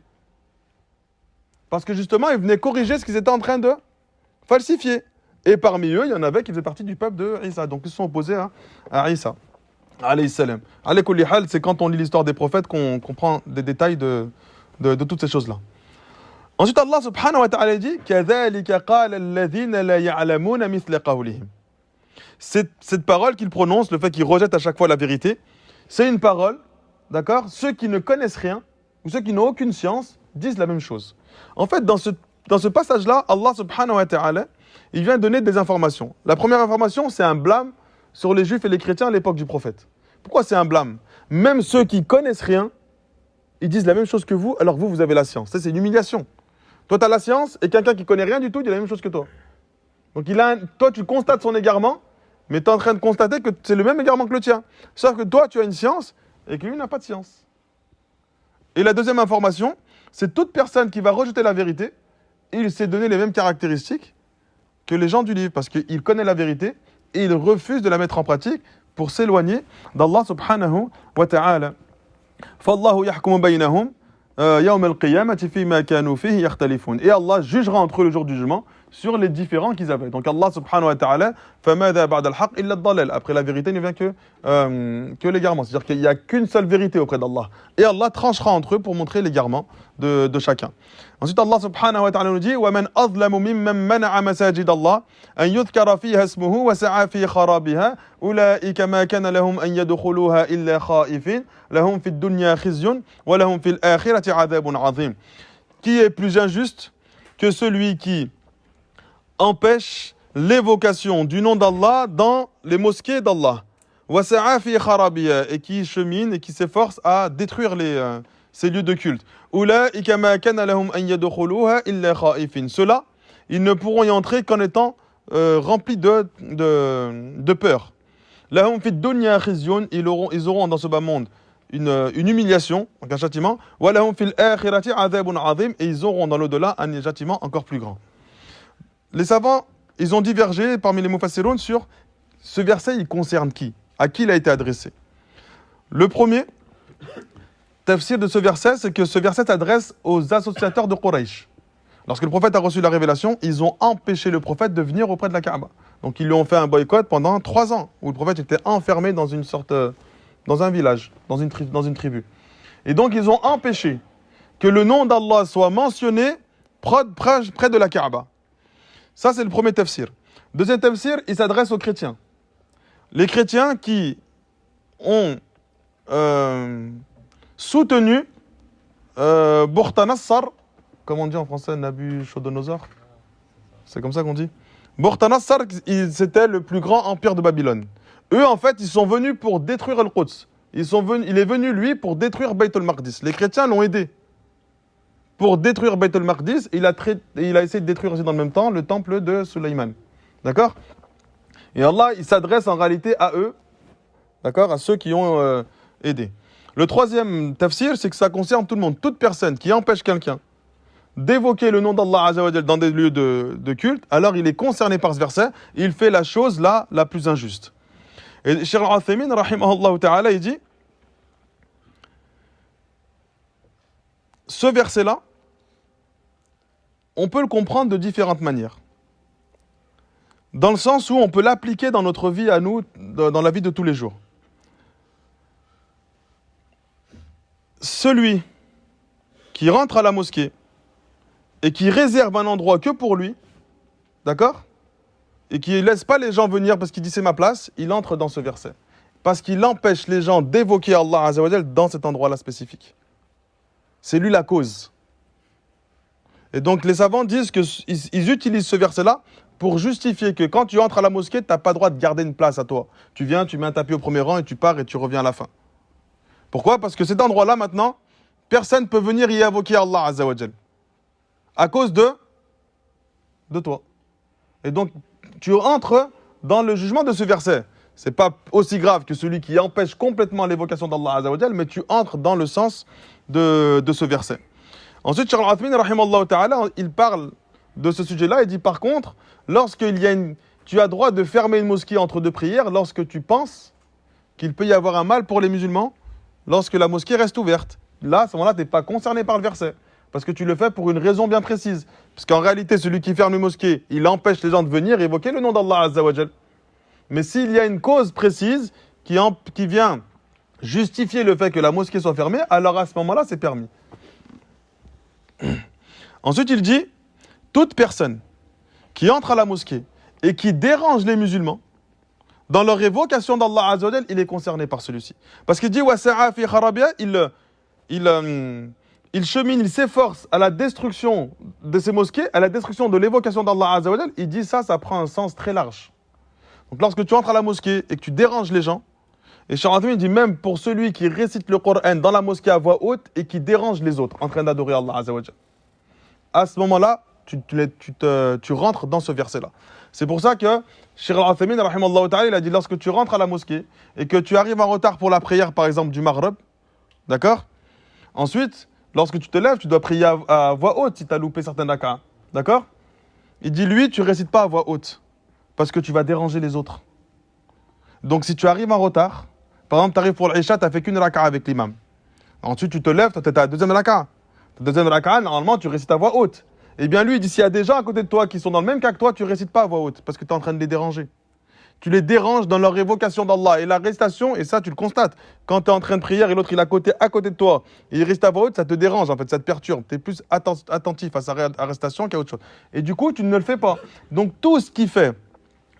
Parce que justement, ils venaient corriger ce qu'ils étaient en train de falsifier. Et parmi eux, il y en avait qui faisaient partie du peuple de Isa. Donc ils se sont opposés à Isa. Alayhi salam. Alayhi kulli hal, c'est quand on lit l'histoire des prophètes qu'on comprend des détails de toutes ces choses-là. Ensuite, Allah subhanahu wa ta'ala dit كَذَلِكَ قَالَ الَّذِينَ لَا يَعْلَمُونَ مِثْلَ قَوْلِهِمْ. Cette parole qu'il prononce, le fait qu'il rejette à chaque fois la vérité, c'est une parole, d'accord? Ceux qui ne connaissent rien, ou ceux qui n'ont aucune science, disent la même chose. En fait, dans ce passage-là, Allah subhanahu wa ta'ala, il vient donner des informations. La première information, c'est un blâme sur les juifs et les chrétiens à l'époque du prophète. Pourquoi c'est un blâme? Même ceux qui connaissent rien, ils disent la même chose que vous, alors vous avez la science. Ça, c'est une humiliation. Toi, tu as la science, et quelqu'un qui connaît rien du tout, il dit la même chose que toi. Donc toi, tu constates son égarement, mais tu es en train de constater que c'est le même égarement que le tien. Sauf que toi, tu as une science, et que lui n'a pas de science. Et la deuxième information, c'est toute personne qui va rejeter la vérité, il s'est donné les mêmes caractéristiques que les gens du livre, parce qu'il connaît la vérité, et il refuse de la mettre en pratique pour s'éloigner d'Allah subhanahu wa ta'ala. فَاللَّهُ يَحْكُمُ بَيْنَهُمْ يَوْمَ الْقِيَامَةِ فِيمَا كَانُوا فِيهِ يَخْتَلِفُونَ. Et Allah jugera entre eux le jour du jugement sur les différends qu'ils avaient. Donc Allah subhanahu wa ta'ala فَمَاذَا بَعْدَ الْحَقِّ إِلَّا الضَّلَالِ. Après la vérité ne vient que l'égarement. C'est-à-dire qu'il n'y a qu'une seule vérité auprès d'Allah. Et Allah tranchera entre eux pour montrer l'égarement de chacun. Ensuite, Allah subhanahu wa ta'ala nous dit وَمَنْ أَظْلَمُ مِمَّنْ مَنَعَ مَسَاجِدَ اللَّهِ أَنْ يُذْكَرَ فِيهَا اسْمُهُ وَسَعَى فِي خَرَابِهَا أُولَٰئِكَ مَا كَانَ لَهُمْ أَنْ يَدْخُلُوهَا إِلَّا خَائِفِينَ لَهُمْ فِي الدُّنْيَا خِزْيٌ وَلَهُمْ فِي الْآخِرَةِ عَذَابٌ عَظِيمٌ. Qui est plus injuste que celui qui empêche l'évocation du nom d'Allah dans les mosquées d'Allah, وَسَعَى فِي خَرَابِهَا, et qui chemine et qui s'efforce à détruire ces lieux de culte. أُولَٰئِكَ مَا كَانَ لَهُمْ أَنْ يَدْخُلُوهَا إِلَّا خَائِفِينَ. Ceux-là, ils ne pourront y entrer qu'en étant remplis de peur. لَهُمْ فِي الدُّنْيَا خِزْيٌ. Ils auront dans ce bas monde une humiliation, donc un châtiment. وَلَهُمْ فِي الْآخِرَةِ عَذَابٌ عَظِيمٌ. Et ils auront dans l'au-delà un châtiment encore plus grand. Les savants, ils ont divergé parmi les mufassiroun sur ce verset, il concerne qui? À qui il a été adressé? Le premier tafsir de ce verset, c'est que ce verset s'adresse aux associateurs de Quraysh. Lorsque le prophète a reçu la révélation, ils ont empêché le prophète de venir auprès de la Kaaba. Donc ils lui ont fait un boycott pendant 3 ans, où le prophète était enfermé dans un village, dans une tribu. Et donc ils ont empêché que le nom d'Allah soit mentionné près de la Kaaba. Ça c'est le premier tafsir. Deuxième tafsir, il s'adresse aux chrétiens. Les chrétiens qui ont soutenu Bukhta-Nassar, comme on dit en français, Nabuchodonosor, c'est comme ça qu'on dit. Bukhta-Nassar, c'était le plus grand empire de Babylone. Eux, en fait, ils sont venus pour détruire Al-Quds. Il est venu, lui, pour détruire Bayt al-Maqdis. Les chrétiens l'ont aidé pour détruire Bayt al-Maqdis. Il a essayé de détruire aussi dans le même temps le temple de Sulayman. D'accord? Et Allah, il s'adresse en réalité à eux, d'accord, à ceux qui ont aidé. Le troisième tafsir, c'est que ça concerne tout le monde. Toute personne qui empêche quelqu'un d'évoquer le nom d'Allah Azza wa Jal dans des lieux de culte, alors il est concerné par ce verset, il fait la chose la plus injuste. Et Cheikh Al-Uthaymin, rahimahullah ta'ala, il dit, ce verset-là, on peut le comprendre de différentes manières. Dans le sens où on peut l'appliquer dans notre vie à nous, dans la vie de tous les jours. Celui qui rentre à la mosquée et qui réserve un endroit que pour lui, d'accord? Et qui ne laisse pas les gens venir parce qu'il dit c'est ma place, il entre dans ce verset. Parce qu'il empêche les gens d'évoquer Allah Azza wa Jal dans cet endroit-là spécifique. C'est lui la cause. Et donc les savants disent qu'ils utilisent ce verset-là pour justifier que quand tu entres à la mosquée, tu n'as pas le droit de garder une place à toi. Tu viens, tu mets un tapis au premier rang et tu pars et tu reviens à la fin. Pourquoi? Parce que cet endroit-là, maintenant, personne ne peut venir y invoquer Allah Azza wa Jal. À cause de toi. Et donc, tu entres dans le jugement de ce verset. Ce n'est pas aussi grave que celui qui empêche complètement l'évocation d'Allah Azza wa Jal, mais tu entres dans le sens de ce verset. Ensuite, Cheikh Al-Uthaymin, rahimallahu ta'ala, il parle de ce sujet-là et dit par contre, tu as droit de fermer une mosquée entre deux prières lorsque tu penses qu'il peut y avoir un mal pour les musulmans lorsque la mosquée reste ouverte. Là, à ce moment-là, tu n'es pas concerné par le verset. Parce que tu le fais pour une raison bien précise. Parce qu'en réalité, celui qui ferme une mosquée, il empêche les gens de venir évoquer le nom d'Allah Azza wa Jal. Mais s'il y a une cause précise qui vient justifier le fait que la mosquée soit fermée, alors à ce moment-là, c'est permis. Ensuite, il dit, toute personne qui entre à la mosquée et qui dérange les musulmans, dans leur évocation d'Allah Azza wa Jal, il est concerné par celui-ci. Parce qu'il dit, wasa'a fi kharabiha, il chemine, il s'efforce à la destruction de ces mosquées, à la destruction de l'évocation d'Allah Azza wa Jal. Il dit ça prend un sens très large. Donc lorsque tu entres à la mosquée et que tu déranges les gens, et Cheikh Al-Uthaymin dit même pour celui qui récite le Coran dans la mosquée à voix haute et qui dérange les autres en train d'adorer Allah Azza wa Jal. À ce moment-là, tu rentres dans ce verset-là. C'est pour ça que Cheikh Al-Uthaymin, rahimallahu ta'ala, il a dit lorsque tu rentres à la mosquée et que tu arrives en retard pour la prière, par exemple, du Maghrib, d'accord? Ensuite, lorsque tu te lèves, tu dois prier à voix haute si tu as loupé certains rak'ah. D'accord? Il dit, lui, tu ne récites pas à voix haute parce que tu vas déranger les autres. Donc, si tu arrives en retard, par exemple, tu arrives pour l'Isha, tu n'as fait qu'une rak'ah avec l'imam. Ensuite, tu te lèves, tu es à la deuxième rak'ah. Ta deuxième rak'ah, normalement, tu récites à voix haute. Eh bien, lui, il dit, s'il y a des gens à côté de toi qui sont dans le même cas que toi, tu ne récites pas à voix haute parce que tu es en train de les déranger. Tu les déranges dans leur évocation d'Allah. Et la récitation, et ça tu le constates, quand tu es en train de prier et l'autre il est à côté de toi, et il récite à voix haute, ça te dérange en fait, ça te perturbe. Tu es plus attentif à sa récitation qu'à autre chose. Et du coup, tu ne le fais pas. Donc tout ce qui fait,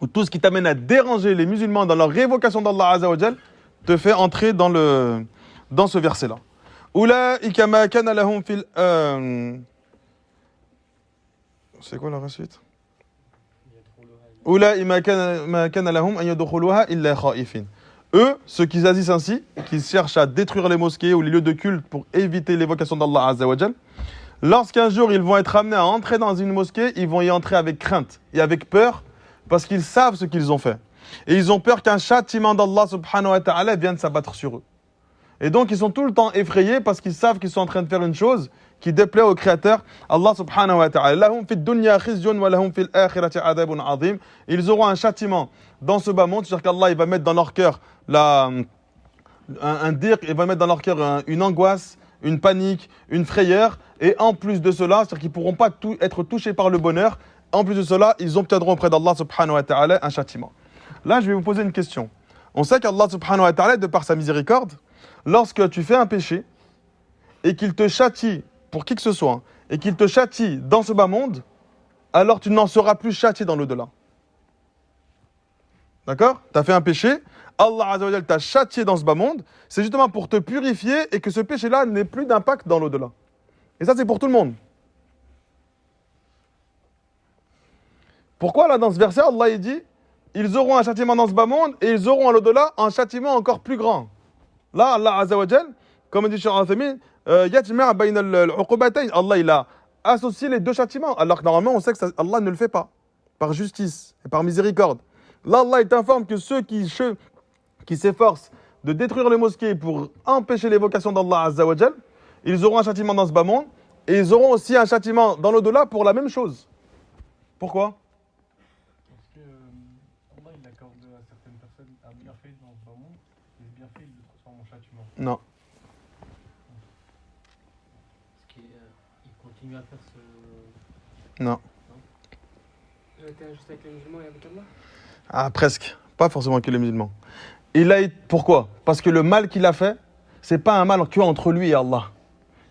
ou tout ce qui t'amène à déranger les musulmans dans leur évocation d'Allah Azza wa Jal, te fait entrer dans ce verset-là. Ulaika ma kana lahum fil... C'est quoi la suite? Eux, ceux qui agissent ainsi, qui cherchent à détruire les mosquées ou les lieux de culte pour éviter l'évocation d'Allah Azza wa Jal, lorsqu'un jour ils vont être amenés à entrer dans une mosquée, ils vont y entrer avec crainte et avec peur, parce qu'ils savent ce qu'ils ont fait. Et ils ont peur qu'un châtiment d'Allah subhanahu wa ta'ala vienne s'abattre sur eux. Et donc ils sont tout le temps effrayés parce qu'ils savent qu'ils sont en train de faire une chose qui déplaît au Créateur, Allah subhanahu wa ta'ala. Lahum fid dunya khizyun wa lahum fil akhirati adabun azim. Ils auront un châtiment dans ce bas monde, c'est-à-dire qu'Allah il va mettre dans leur cœur un dirk, il va mettre dans leur cœur une angoisse, une panique, une frayeur, et en plus de cela, c'est-à-dire qu'ils ne pourront pas être touchés par le bonheur, en plus de cela, ils obtiendront auprès d'Allah subhanahu wa ta'ala un châtiment. Là, je vais vous poser une question. On sait qu'Allah subhanahu wa ta'ala, de par sa miséricorde, lorsque tu fais un péché, et qu'il te châtie, pour qui que ce soit, et qu'il te châtie dans ce bas monde, alors tu n'en seras plus châtié dans l'au-delà. D'accord? Tu as fait un péché, Allah Azza wa Jal t'a châtié dans ce bas monde, c'est justement pour te purifier et que ce péché-là n'ait plus d'impact dans l'au-delà. Et ça, c'est pour tout le monde. Pourquoi là, dans ce verset, Allah il dit, ils auront un châtiment dans ce bas monde et ils auront à l'au-delà un châtiment encore plus grand. Là, Allah Azza wa Jal, comme dit Cheikh Al-Uthaymin, yajma' bayna al-uqubatayn. Allah il a associé les deux châtiments, alors que normalement on sait que ça, Allah ne le fait pas, par justice et par miséricorde. Là, Allah il t'informe que ceux qui s'efforcent de détruire les mosquées pour empêcher l'évocation d'Allah Azza wa Jal, ils auront un châtiment dans ce bas monde et ils auront aussi un châtiment dans l'au-delà pour la même chose. Pourquoi? Parce que Allah il accorde à certaines personnes un bienfait dans ce bas monde, et ce bienfait il le transforme en châtiment. Non. Parce qu'il continue à faire ce. Non. Il a été injuste avec les musulmans et avec Allah. Ah, presque. Pas forcément que les musulmans. Pourquoi? Parce que le mal qu'il a fait, c'est pas un mal que entre lui et Allah.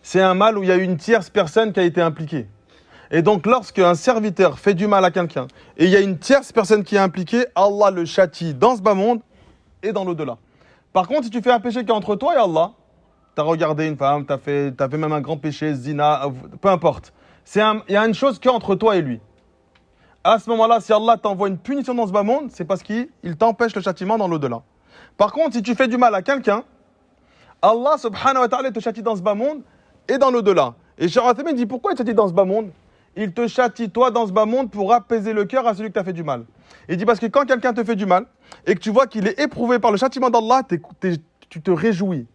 C'est un mal où il y a une tierce personne qui a été impliquée. Et donc, lorsqu'un serviteur fait du mal à quelqu'un, et il y a une tierce personne qui est impliquée, Allah le châtie dans ce bas monde et dans l'au-delà. Par contre, si tu fais un péché qui est entre toi et Allah, t'as regardé une femme, t'as fait même un grand péché, zina, peu importe. Il y a une chose qui est entre toi et lui. À ce moment-là, si Allah t'envoie une punition dans ce bas monde, c'est parce qu'il t'empêche le châtiment dans l'au-delà. Par contre, si tu fais du mal à quelqu'un, Allah subhanahu wa ta'ala te châtie dans ce bas monde et dans l'au-delà. Et Cheikh Al-Uthaymin dit, pourquoi il te châtie dans ce bas monde? Il te châtie toi dans ce bas monde pour apaiser le cœur à celui qui t'a fait du mal. Il dit parce que quand quelqu'un te fait du mal et que tu vois qu'il est éprouvé par le châtiment d'Allah, tu te réjouis.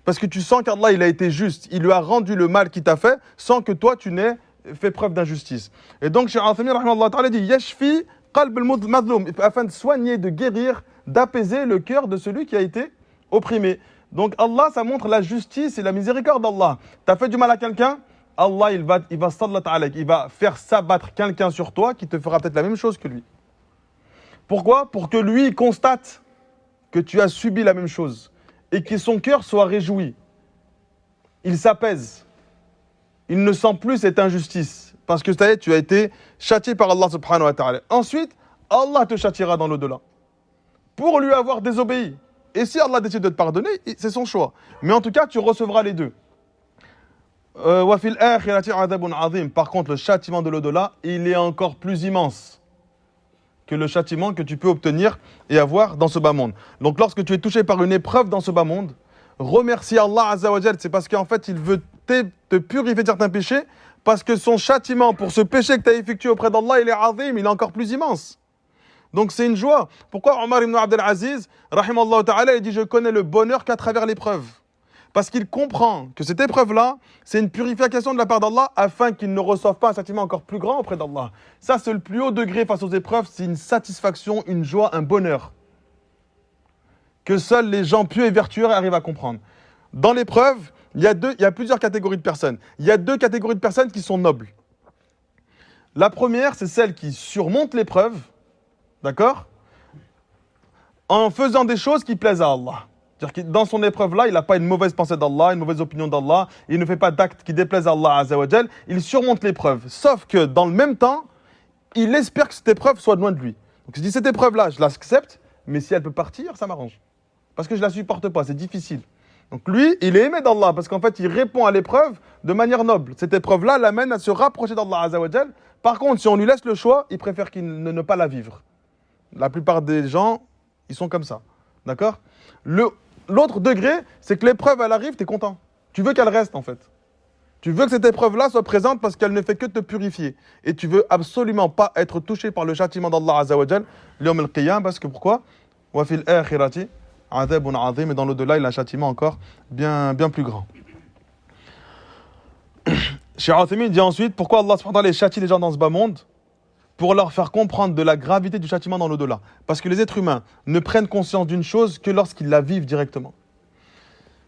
Parce que tu sens qu'Allah il a été juste, il lui a rendu le mal qu'il t'a fait sans que toi tu n'aies fait preuve d'injustice. Et donc Cheikh Al-Uthaymin rahimahullah ta'ala dit yashfi qalb al-madlum, afin de soigner, de guérir, d'apaiser le cœur de celui qui a été opprimé. Donc Allah, ça montre la justice et la miséricorde d'Allah. Tu as fait du mal à quelqu'un, Allah il va sallat alayk, il va faire s'abattre quelqu'un sur toi qui te fera peut-être la même chose que lui. Pourquoi? Pour que lui constate que tu as subi la même chose et que son cœur soit réjoui. Il s'apaise. Il ne sent plus cette injustice parce que ça y est, tu as été châtié par Allah subhanahu wa ta'ala. Ensuite, Allah te châtiera dans l'au-delà pour lui avoir désobéi. Et si Allah décide de te pardonner, c'est son choix. Mais en tout cas, tu recevras les deux. Wa fil akhirati adhabun azim. Par contre, le châtiment de l'au-delà, il est encore plus immense que le châtiment que tu peux obtenir et avoir dans ce bas monde. Donc lorsque tu es touché par une épreuve dans ce bas monde, remercie Allah Azza wa Jal, c'est parce qu'en fait il veut te purifier de certains péchés, parce que son châtiment pour ce péché que tu as effectué auprès d'Allah, il est azim, il est encore plus immense. Donc c'est une joie. Pourquoi Omar ibn Abdel Aziz, rahimallahu ta'ala, il dit je connais le bonheur qu'à travers l'épreuve. Parce qu'il comprend que cette épreuve-là, c'est une purification de la part d'Allah afin qu'il ne reçoive pas un châtiment encore plus grand auprès d'Allah. Ça, c'est le plus haut degré face aux épreuves, c'est une satisfaction, une joie, un bonheur que seuls les gens pieux et vertueux arrivent à comprendre. Dans l'épreuve, il y a plusieurs catégories de personnes. Il y a deux catégories de personnes qui sont nobles. La première, c'est celle qui surmonte l'épreuve, d'accord, en faisant des choses qui plaisent à Allah. C'est-à-dire que dans son épreuve-là, il n'a pas une mauvaise pensée d'Allah, une mauvaise opinion d'Allah, il ne fait pas d'actes qui déplaisent à Allah Azza wa Jal, il surmonte l'épreuve. Sauf que dans le même temps, il espère que cette épreuve soit loin de lui. Donc il dit cette épreuve-là, je l'accepte, mais si elle peut partir, ça m'arrange. Parce que je ne la supporte pas, c'est difficile. Donc lui, il est aimé d'Allah, parce qu'en fait, il répond à l'épreuve de manière noble. Cette épreuve-là l'amène à se rapprocher d'Allah Azza wa Jal. Par contre, si on lui laisse le choix, il préfère ne pas la vivre. La plupart des gens, ils sont comme ça. D'accord ? L'autre degré, c'est que l'épreuve, elle arrive, tu es content. Tu veux qu'elle reste, en fait. Tu veux que cette épreuve-là soit présente parce qu'elle ne fait que te purifier. Et tu veux absolument pas être touché par le châtiment d'Allah Azza wa Jal, l'yawm al-qiyam, parce que pourquoi ? Wa fil akhirati adhabun azim, et dans l'au-delà, il a un châtiment encore bien plus grand. Cheikh Al-Uthaymin dit ensuite, pourquoi Allah subhanahu wa ta'ala châtie les gens dans ce bas monde ? Pour leur faire comprendre de la gravité du châtiment dans l'au-delà. Parce que les êtres humains ne prennent conscience d'une chose que lorsqu'ils la vivent directement.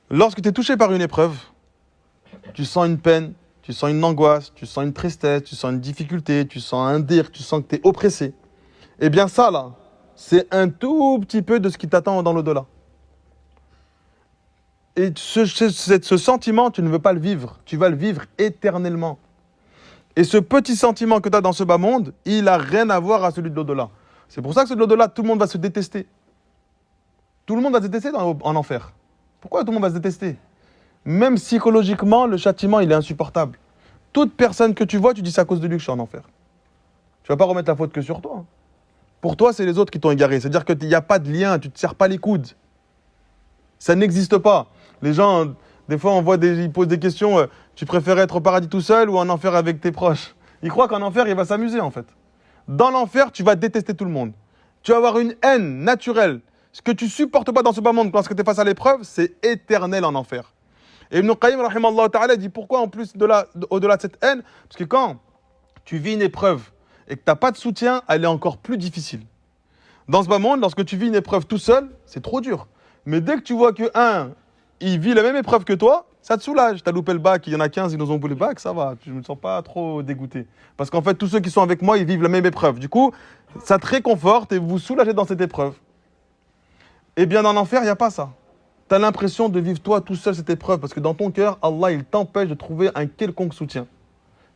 Lorsque tu es touché par une épreuve, tu sens une peine, tu sens une angoisse, tu sens une tristesse, tu sens une difficulté, tu sens un dire, tu sens que tu es oppressé. Eh bien ça là, c'est un tout petit peu de ce qui t'attend dans l'au-delà. Et ce sentiment, tu ne veux pas le vivre. Tu vas le vivre éternellement. Et ce petit sentiment que tu as dans ce bas monde, il n'a rien à voir à celui de l'au-delà. C'est pour ça que celui de l'au-delà, tout le monde va se détester. Tout le monde va se détester en enfer. Pourquoi tout le monde va se détester? Même psychologiquement, le châtiment, il est insupportable. Toute personne que tu vois, tu dis c'est à cause de lui que je suis en enfer. Tu ne vas pas remettre la faute que sur toi. Pour toi, c'est les autres qui t'ont égaré. C'est-à-dire qu'il n'y a pas de lien, tu ne te serres pas les coudes. Ça n'existe pas. Les gens, des fois, ils posent des questions. Tu préfères être au paradis tout seul ou en enfer avec tes proches? Ils croient qu'en enfer, il va s'amuser en fait. Dans l'enfer, tu vas détester tout le monde. Tu vas avoir une haine naturelle. Ce que tu supportes pas dans ce bas monde lorsque tu es face à l'épreuve, c'est éternel en enfer. Et Ibn Qayyim, rahimallahu ta'ala, dit pourquoi en plus au-delà de cette haine? Parce que quand tu vis une épreuve et que tu n'as pas de soutien, elle est encore plus difficile. Dans ce bas monde, lorsque tu vis une épreuve tout seul, c'est trop dur. Mais dès que tu vois que il vit la même épreuve que toi, ça te soulage. Tu as loupé le bac, il y en a 15, ils nous ont loupé le bac, ça va. Je ne me sens pas trop dégoûté. Parce qu'en fait, tous ceux qui sont avec moi, ils vivent la même épreuve. Du coup, ça te réconforte et vous vous soulagez dans cette épreuve. Eh bien, dans l'enfer, il n'y a pas ça. Tu as l'impression de vivre toi tout seul cette épreuve parce que dans ton cœur, Allah, il t'empêche de trouver un quelconque soutien.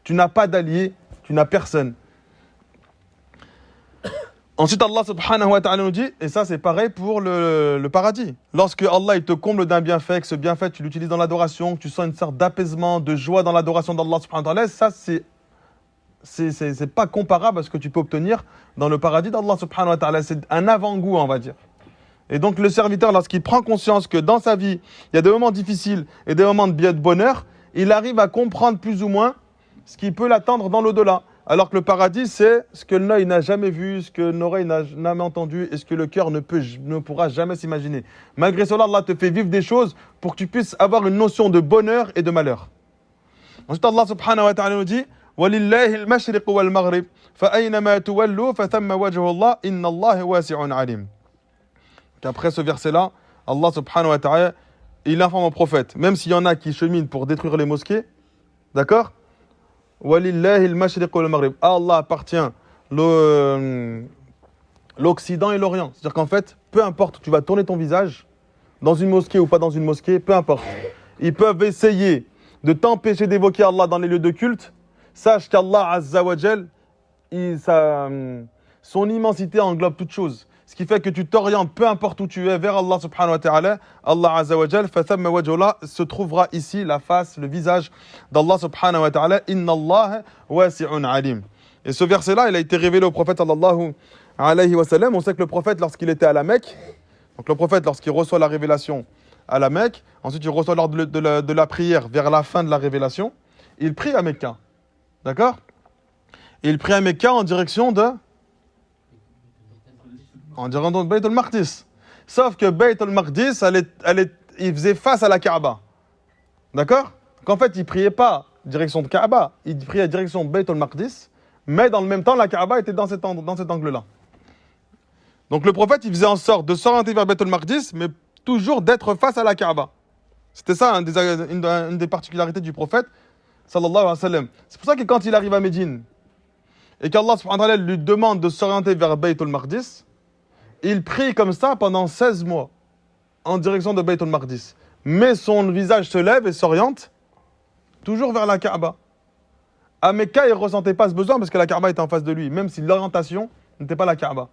Tu n'as pas d'allié, tu n'as personne. Ensuite, Allah subhanahu wa ta'ala nous dit, et ça c'est pareil pour le paradis. Lorsque Allah il te comble d'un bienfait, que ce bienfait tu l'utilises dans l'adoration, que tu sens une sorte d'apaisement, de joie dans l'adoration d'Allah subhanahu wa ta'ala, ça c'est pas comparable à ce que tu peux obtenir dans le paradis d'Allah subhanahu wa ta'ala. C'est un avant-goût, on va dire. Et donc le serviteur, lorsqu'il prend conscience que dans sa vie, il y a des moments difficiles et des moments de bonheur, il arrive à comprendre plus ou moins ce qui peut l'attendre dans l'au-delà. Alors que le paradis, c'est ce que l'œil n'a jamais vu, ce que l'oreille n'a jamais entendu et ce que le cœur ne pourra jamais s'imaginer. Malgré cela, Allah te fait vivre des choses pour que tu puisses avoir une notion de bonheur et de malheur. Ensuite, Allah subhanahu wa ta'ala nous dit وَلِلَّهِ الْمَشْرِقُ وَالْمَغْرِبُ فَأَيْنَمَا تُوَلُّوا فَثَمَّ وَجْهُ اللَّهِ إِنَّ اللَّهَ وَاسِعٌ عَلِيمٌ. Après ce verset-là, Allah subhanahu wa ta'ala, il informe au prophète, même s'il y en a qui cheminent pour détruire les mosquées, d'accord? Walillahi al-mashriq wal-maghrib. À Allah appartient l'Occident et l'Orient. C'est-à-dire qu'en fait, peu importe où tu vas tourner ton visage, dans une mosquée ou pas dans une mosquée, peu importe. Ils peuvent essayer de t'empêcher d'évoquer Allah dans les lieux de culte. Sache qu'Allah Azza wa Jal, son immensité englobe toute chose. Ce qui fait que tu t'orientes, peu importe où tu es, vers Allah subhanahu wa ta'ala. Allah Azza wa Jal, fathamma wajhullah, se trouvera ici la face, le visage d'Allah subhanahu wa ta'ala. Inna Allah wasi'un alim. Et ce verset-là, il a été révélé au prophète sallallahu alayhi wa sallam. On sait que le prophète, lorsqu'il était à la Mecque, donc le prophète, lorsqu'il reçoit la révélation à la Mecque, ensuite il reçoit l'ordre de la prière vers la fin de la révélation, il prie à Mecca. D'accord? Et il prie à Mecca en direction de Bayt al-Maqdis. Sauf que Bayt al-Maqdis, il faisait face à la Kaaba. D'accord? Donc en fait, il ne priait pas direction de Kaaba, il priait direction Bayt al-Maqdis, mais dans le même temps, la Kaaba était dans cet angle-là. Donc le prophète, il faisait en sorte de s'orienter vers Bayt al-Maqdis, mais toujours d'être face à la Kaaba. C'était ça une des particularités du prophète, sallallahu alayhi wa sallam. C'est pour ça que quand il arrive à Médine, et qu'Allah subhanahu wa ta'ala lui demande de s'orienter vers Bayt al-Maqdis, il prie comme ça pendant 16 mois, en direction de Bayt al-Maqdis. Mais son visage se lève et s'oriente toujours vers la Kaaba. À Mecca, il ne ressentait pas ce besoin parce que la Kaaba était en face de lui, même si l'orientation n'était pas la Kaaba.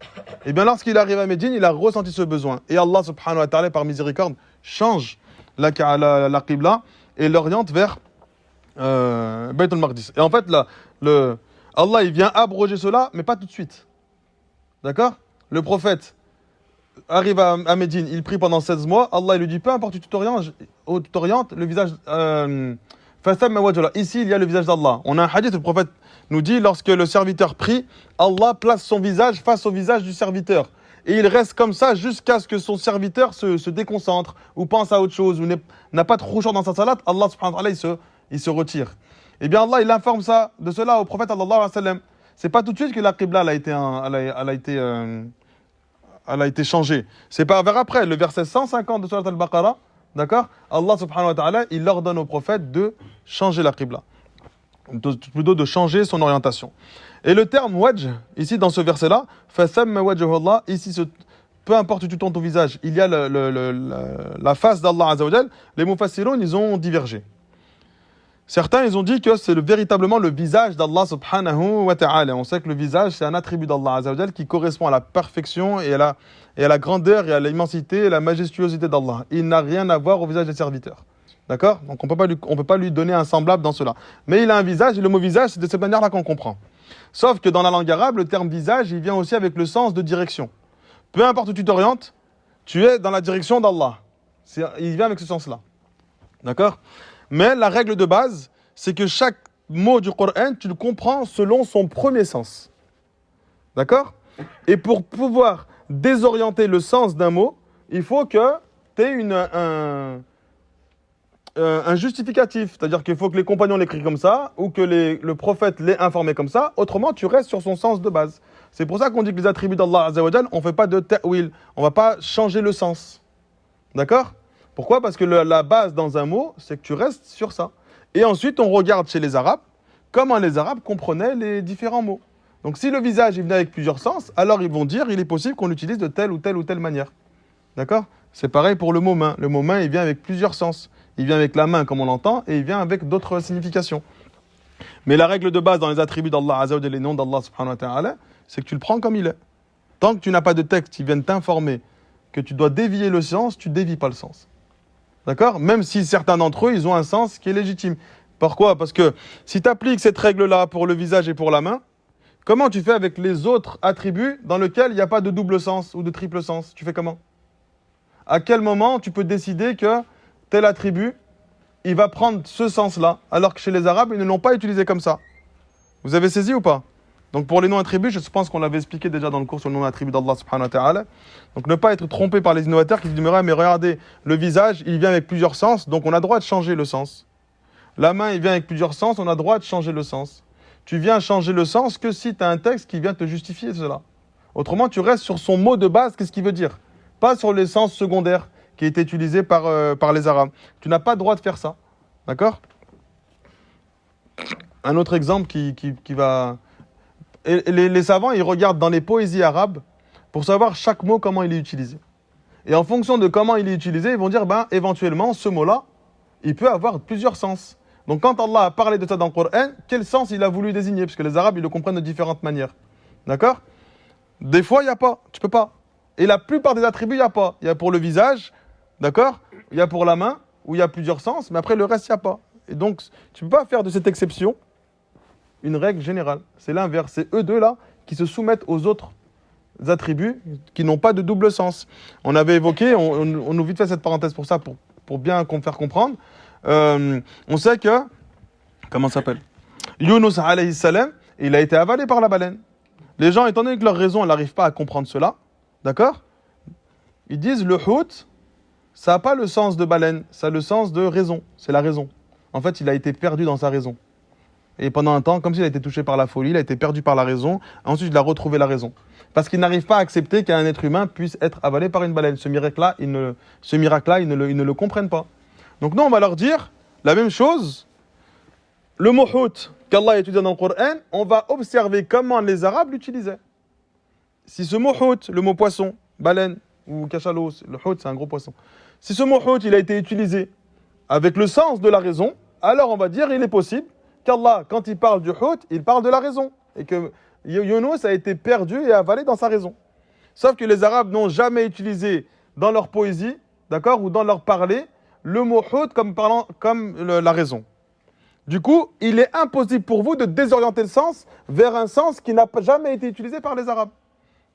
Et bien lorsqu'il arrive à Médine, il a ressenti ce besoin. Et Allah subhanahu wa ta'ala, par miséricorde, change la Qibla et l'oriente vers Bayt al-Maqdis. Et en fait, Allah, il vient abroger cela, mais pas tout de suite. D'accord? Le prophète arrive à Médine, il prie pendant 16 mois. Allah il lui dit, peu importe où tu t'orientes, le visage... Ici, il y a le visage d'Allah. On a un hadith, le prophète nous dit, lorsque le serviteur prie, Allah place son visage face au visage du serviteur. Et il reste comme ça jusqu'à ce que son serviteur se déconcentre ou pense à autre chose ou n'a pas de khushu' dans sa salat. Allah subhanahu wa ta'ala, il se retire. Eh bien Allah, il informe de cela au prophète sallallahu alayhi wa sallam. C'est pas tout de suite que la Qibla elle a été changée. C'est pas vers après, le verset 150 de Surat al-Baqarah, d'accord? Allah subhanahu wa ta'ala, il ordonne au prophète de changer la Qibla. Plutôt de changer son orientation. Et le terme wajh, ici dans ce verset-là, فَثَمَّ وَجْهُ اللَّهِ, ici peu importe où tu tournes ton visage, il y a la face d'Allah Azza wa Jal, les mufassirun, ils ont divergé. Certains, ils ont dit que c'est véritablement le visage d'Allah subhanahu wa ta'ala. On sait que le visage, c'est un attribut d'Allah Azza wa Jal qui correspond à la perfection et à la grandeur et à l'immensité et à la majestuosité d'Allah. Il n'a rien à voir au visage des serviteurs. D'accord? Donc on peut pas lui donner un semblable dans cela. Mais il a un visage, et le mot visage, c'est de cette manière-là qu'on comprend. Sauf que dans la langue arabe, le terme visage, il vient aussi avec le sens de direction. Peu importe où tu t'orientes, tu es dans la direction d'Allah. Il vient avec ce sens-là. D'accord? Mais la règle de base, c'est que chaque mot du Coran, tu le comprends selon son premier sens. D'accord? Et pour pouvoir désorienter le sens d'un mot, il faut que tu aies un justificatif. C'est-à-dire qu'il faut que les compagnons l'écrivent comme ça, ou que le prophète l'ait informé comme ça. Autrement, tu restes sur son sens de base. C'est pour ça qu'on dit que les attributs d'Allah Azza wa Jal, on ne fait pas de ta'wil. On ne va pas changer le sens. D'accord? Pourquoi? Parce que la base dans un mot, c'est que tu restes sur ça. Et ensuite, on regarde chez les Arabes comment les Arabes comprenaient les différents mots. Donc si le visage il venait avec plusieurs sens, alors ils vont dire il est possible qu'on l'utilise de telle ou telle ou telle manière. D'accord? C'est pareil pour le mot main. Le mot main, il vient avec plusieurs sens. Il vient avec la main comme on l'entend et il vient avec d'autres significations. Mais la règle de base dans les attributs d'Allah Azza wa Jalla, les noms d'Allah subhanahu wa ta'ala, c'est que tu le prends comme il est. Tant que tu n'as pas de texte qui vienne t'informer que tu dois dévier le sens, tu ne dévies pas le sens. D'accord? Même si certains d'entre eux, ils ont un sens qui est légitime. Pourquoi? Parce que si tu appliques cette règle-là pour le visage et pour la main, comment tu fais avec les autres attributs dans lesquels il n'y a pas de double sens ou de triple sens? Tu fais comment? À quel moment tu peux décider que tel attribut, il va prendre ce sens-là, alors que chez les Arabes, ils ne l'ont pas utilisé comme ça? Vous avez saisi ou pas? Donc pour les noms-attributs, je pense qu'on l'avait expliqué déjà dans le cours sur le nom-attribut d'Allah subhanahu wa ta'ala. Donc ne pas être trompé par les innovateurs qui se disent mais regardez, le visage, il vient avec plusieurs sens, donc on a droit de changer le sens. La main, il vient avec plusieurs sens, on a droit de changer le sens. Tu viens changer le sens que si tu as un texte qui vient te justifier cela. Autrement, tu restes sur son mot de base, qu'est-ce qu'il veut dire? Pas sur les sens secondaires qui étaient utilisés par les Arabes. Tu n'as pas le droit de faire ça. D'accord? Un autre exemple qui va... Et les savants, ils regardent dans les poésies arabes pour savoir chaque mot, comment il est utilisé. Et en fonction de comment il est utilisé, ils vont dire, éventuellement, ce mot-là, il peut avoir plusieurs sens. Donc quand Allah a parlé de ça dans le Coran, quel sens il a voulu désigner? Parce que les Arabes, ils le comprennent de différentes manières. D'accord? Des fois, il n'y a pas. Tu peux pas. Et la plupart des attributs, il n'y a pas. Il y a pour le visage, d'accord? Il y a pour la main, où il y a plusieurs sens, mais après, le reste, il n'y a pas. Et donc, tu ne peux pas faire de cette exception une règle générale. C'est l'inverse. C'est eux deux-là qui se soumettent aux autres attributs qui n'ont pas de double sens. On avait évoqué, on nous vite fait cette parenthèse pour ça, pour bien faire comprendre. On sait que, comment ça s'appelle? Yunus alayhi salam, il a été avalé par la baleine. Les gens, étant donné que leur raison, elle n'arrive pas à comprendre cela, d'accord? Ils disent le hout, ça n'a pas le sens de baleine, ça a le sens de raison. C'est la raison. En fait, il a été perdu dans sa raison. Et pendant un temps, comme s'il a été touché par la folie, il a été perdu par la raison. Ensuite, il a retrouvé la raison. Parce qu'il n'arrive pas à accepter qu'un être humain puisse être avalé par une baleine. Ce miracle-là, ils ne le comprennent pas. Donc nous, on va leur dire la même chose. Le mot hout qu'Allah a étudié dans le Coran, on va observer comment les Arabes l'utilisaient. Si ce mot hout, le mot poisson, baleine ou cachalot, le hout, c'est un gros poisson. Si ce mot hout, il a été utilisé avec le sens de la raison, alors on va dire il est possible qu'Allah, quand il parle du hout, il parle de la raison. Et que Yunus a été perdu et avalé dans sa raison. Sauf que les Arabes n'ont jamais utilisé dans leur poésie, d'accord, ou dans leur parler, le mot hout comme la raison. Du coup, il est impossible pour vous de désorienter le sens vers un sens qui n'a jamais été utilisé par les Arabes.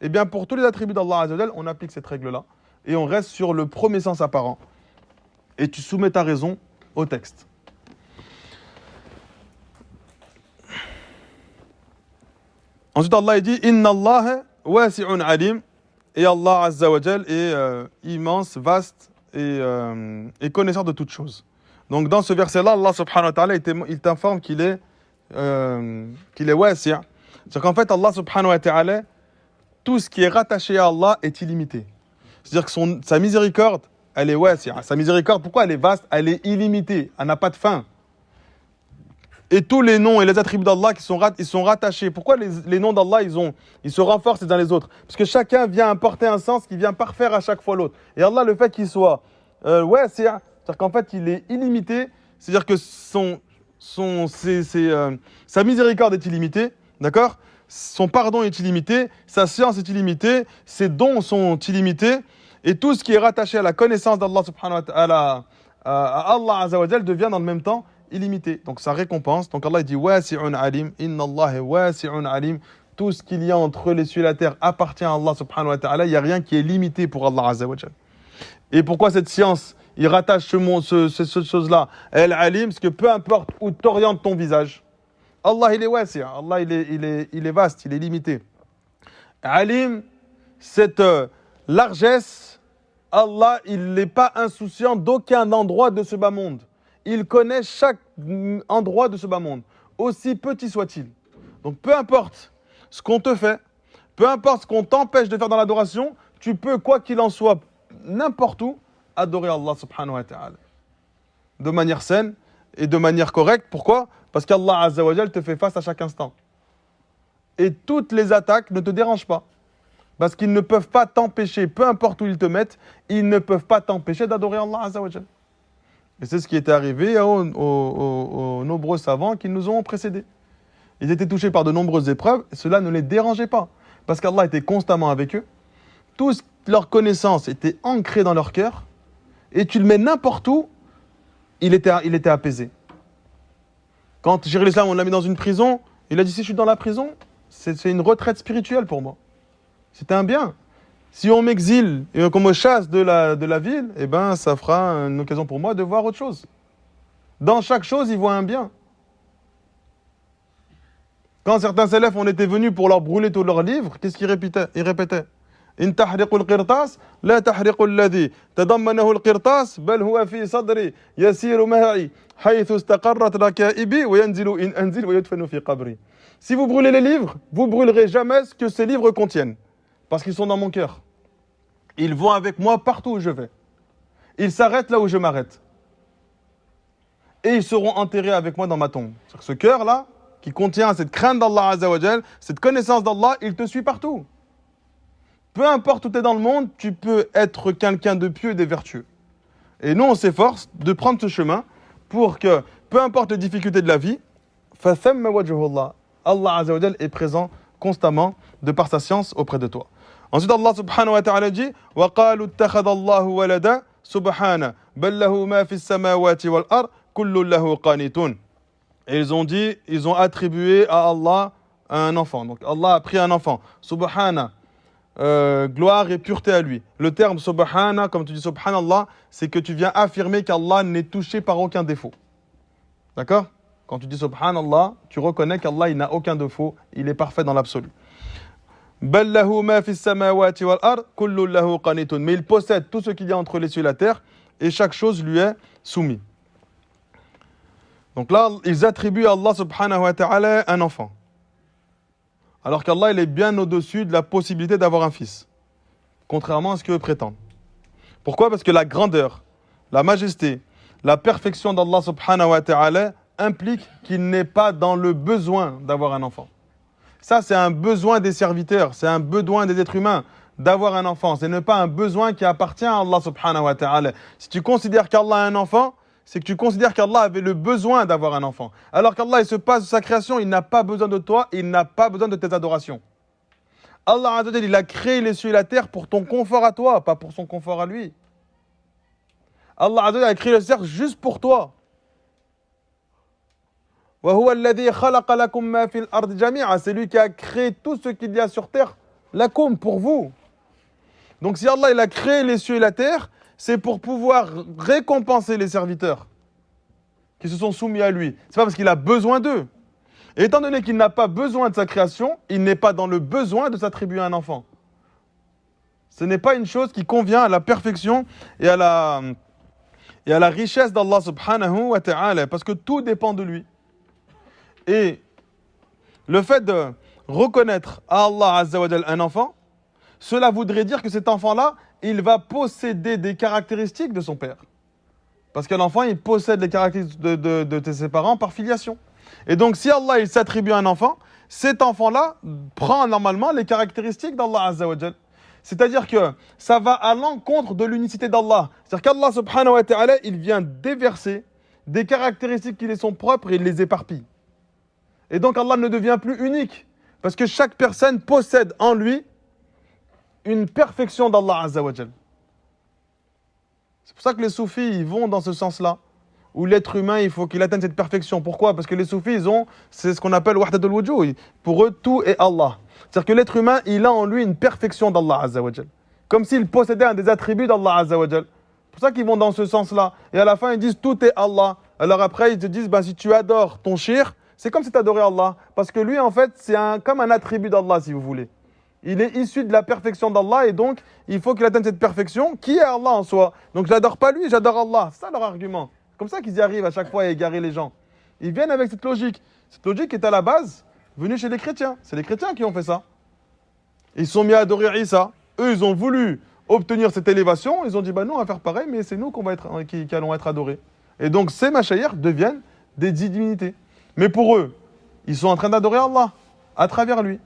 Eh bien, pour tous les attributs d'Allah Azza wa Jal, on applique cette règle-là. Et on reste sur le premier sens apparent. Et tu soumets ta raison au texte. Ensuite, Allah dit Inna Allah wasi'un alim. Et Allah Azza wa Jal est immense, vaste et connaisseur de toutes choses. Donc, dans ce verset-là, Allah subhanahu wa ta'ala, il t'informe qu'il est wasi'. C'est-à-dire qu'en fait, Allah subhanahu wa ta'ala, tout ce qui est rattaché à Allah est illimité. C'est-à-dire que sa miséricorde, elle est wasi'. Sa miséricorde, pourquoi elle est vaste? Elle est illimitée. Elle n'a pas de fin. Et tous les noms et les attributs d'Allah ils sont rattachés. Pourquoi les noms d'Allah ils se renforcent les uns les autres? Parce que chacun vient apporter un sens qui vient parfaire à chaque fois l'autre. Et Allah, le fait qu'il soit c'est-à-dire qu'en fait il est illimité, c'est-à-dire que sa miséricorde est illimitée, d'accord? Son pardon est illimité, sa science est illimitée, ses dons sont illimités, et tout ce qui est rattaché à la connaissance d'Allah subhanahu wa ta'ala, à Allah azza wa jal, devient dans le même temps illimité. Donc sa récompense, donc Allah dit wasi'un alim, inna Allah wasi'un alim, tout ce qu'il y a entre les cieux et la terre appartient à Allah subhanahu wa ta'ala, il n'y a rien qui est limité pour Allah azza wa jal. Et pourquoi cette science, il rattache cette chose-là à Al-Alim, parce que peu importe où t'orientes ton visage, Allah il est wasi', Allah il est vaste, il est limité. Alim, cette largesse, Allah il n'est pas insouciant d'aucun endroit de ce bas monde. Il connaît chaque endroit de ce bas monde, aussi petit soit-il. Donc peu importe ce qu'on te fait, peu importe ce qu'on t'empêche de faire dans l'adoration, tu peux, quoi qu'il en soit, n'importe où, adorer Allah subhanahu wa ta'ala. De manière saine et de manière correcte. Pourquoi? Parce qu'Allah azza wa jal te fait face à chaque instant. Et toutes les attaques ne te dérangent pas. Parce qu'ils ne peuvent pas t'empêcher, peu importe où ils te mettent, ils ne peuvent pas t'empêcher d'adorer Allah azza wa jal. Et c'est ce qui était arrivé aux nombreux savants qui nous ont précédés. Ils étaient touchés par de nombreuses épreuves, et cela ne les dérangeait pas. Parce qu'Allah était constamment avec eux. Toute leur connaissance était ancrée dans leur cœur. Et tu le mets n'importe où, il était apaisé. Quand Cheikh l'Islam, on l'a mis dans une prison, il a dit, si je suis dans la prison, c'est une retraite spirituelle pour moi. C'était un bien. Si on m'exile et qu'on me chasse de la ville, eh ben, ça fera une occasion pour moi de voir autre chose. Dans chaque chose, il voit un bien. Quand certains salafs on était venus pour leur brûler tous leurs livres, qu'est-ce qu'ils répétaient? Ils répétaient إن تحرقوا القرطاس لا تحرقوا الذي تضمنه القرطاس بل هو في صدري يسير معي حيث استقرت ركائبي وينزل إن أنزل ويدفن في قبري. Si vous brûlez les livres, vous brûlerez jamais ce que ces livres contiennent, parce qu'ils sont dans mon cœur. Ils vont avec moi partout où je vais. Ils s'arrêtent là où je m'arrête. Et ils seront enterrés avec moi dans ma tombe. Ce cœur-là, qui contient cette crainte d'Allah Azza wa Jal, cette connaissance d'Allah, il te suit partout. Peu importe où tu es dans le monde, tu peux être quelqu'un de pieux et de vertueux. Et nous, on s'efforce de prendre ce chemin pour que, peu importe les difficultés de la vie, فَثَمَّ وَجْهُ اللَّهِ, Allah Azza wa Jal est présent constamment de par sa science auprès de toi. Ensuite, Allah subhanahu wa ta'ala dit وَقَالُوا اتَّخَذَ اللَّهُ وَلَدًا سُبْحَانَهُ بَلْ لَهُ مَا فِي السَّمَاوَاتِ وَالْأَرْضِ كُلٌّ لَهُ قَانِتُونَ. Et ils ont attribué à Allah un enfant. Donc Allah a pris un enfant. Subhana, gloire et pureté à lui. Le terme subhana, comme tu dis subhanallah, c'est que tu viens affirmer qu'Allah n'est touché par aucun défaut. D'accord? Quand tu dis subhanallah, tu reconnais qu'Allah il n'a aucun défaut, il est parfait dans l'absolu. بَلْ لَهُ مَا فِي السَّمَاوَاتِ وَالْأَرْضِ كُلٌّ لَهُ قَانِتٌ. Mais il possède tout ce qu'il y a entre les cieux et la terre, et chaque chose lui est soumise. Donc là, ils attribuent à Allah subhanahu wa ta'ala un enfant. Alors qu'Allah, il est bien au-dessus de la possibilité d'avoir un fils. Contrairement à ce qu'eux prétendent. Pourquoi? Parce que la grandeur, la majesté, la perfection d'Allah subhanahu wa ta'ala implique qu'il n'est pas dans le besoin d'avoir un enfant. Ça, c'est un besoin des serviteurs, c'est un besoin des êtres humains d'avoir un enfant. Ce n'est pas un besoin qui appartient à Allah subhanahu wa ta'ala. Si tu considères qu'Allah a un enfant, c'est que tu considères qu'Allah avait le besoin d'avoir un enfant. Alors qu'Allah, il se passe de sa création, il n'a pas besoin de toi, il n'a pas besoin de tes adorations. Allah Azza wa Jal, il a créé les cieux et la terre pour ton confort à toi, pas pour son confort à lui. Allah Azza wa Jal a créé le ciel juste pour toi. C'est lui qui a créé tout ce qu'il y a sur terre, lakum, pour vous. Donc si Allah il a créé les cieux et la terre, c'est pour pouvoir récompenser les serviteurs qui se sont soumis à lui. C'est pas parce qu'il a besoin d'eux. Et étant donné qu'il n'a pas besoin de sa création, il n'est pas dans le besoin de s'attribuer un enfant. Ce n'est pas une chose qui convient à la perfection et à la richesse d'Allah subhanahu wa ta'ala, parce que tout dépend de lui. Et le fait de reconnaître à Allah Azza wa Jal un enfant, cela voudrait dire que cet enfant-là, il va posséder des caractéristiques de son père. Parce que l'enfant, il possède les caractéristiques de ses parents par filiation. Et donc, si Allah il s'attribue un enfant, cet enfant-là prend normalement les caractéristiques d'Allah Azza wa Jal. C'est-à-dire que ça va à l'encontre de l'unicité d'Allah. C'est-à-dire qu'Allah subhanahu wa ta'ala, il vient déverser des caractéristiques qui lui sont propres et il les éparpille. Et donc Allah ne devient plus unique. Parce que chaque personne possède en lui une perfection d'Allah Azza wa Jal. C'est pour ça que les soufis, ils vont dans ce sens-là. Où l'être humain, il faut qu'il atteigne cette perfection. Pourquoi? Parce que les soufis, c'est ce qu'on appelle wahdatul wujuh. Pour eux, tout est Allah. C'est-à-dire que l'être humain, il a en lui une perfection d'Allah Azza wa Jal. Comme s'il possédait un des attributs d'Allah Azza wa Jal. C'est pour ça qu'ils vont dans ce sens-là. Et à la fin, ils disent tout est Allah. Alors après, ils te disent, si tu adores ton shir, c'est comme si tu adorais Allah. Parce que lui, en fait, c'est comme un attribut d'Allah, si vous voulez. Il est issu de la perfection d'Allah et donc, il faut qu'il atteigne cette perfection qui est Allah en soi. Donc, je n'adore pas lui, j'adore Allah. C'est ça leur argument. C'est comme ça qu'ils y arrivent à chaque fois à égarer les gens. Ils viennent avec cette logique. Cette logique est à la base venue chez les chrétiens. C'est les chrétiens qui ont fait ça. Ils se sont mis à adorer Isa. Eux, ils ont voulu obtenir cette élévation. Ils ont dit, nous, on va faire pareil, mais c'est nous qui allons être adorés. Et donc, ces machaïrs deviennent des divinités. Mais pour eux, ils sont en train d'adorer Allah à travers lui.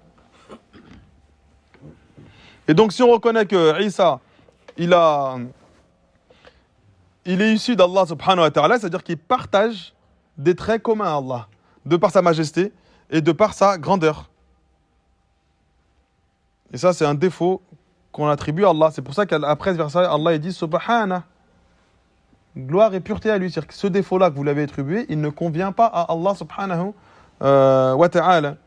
Et donc, si on reconnaît que Isa, il est issu d'Allah subhanahu wa ta'ala, c'est-à-dire qu'il partage des traits communs à Allah, de par sa majesté et de par sa grandeur. Et ça, c'est un défaut qu'on attribue à Allah. C'est pour ça qu'après ce verset, Allah il dit Subhana. Gloire et pureté à lui. C'est-à-dire que ce défaut-là que vous l'avez attribué, il ne convient pas à Allah subhanahu wa ta'ala.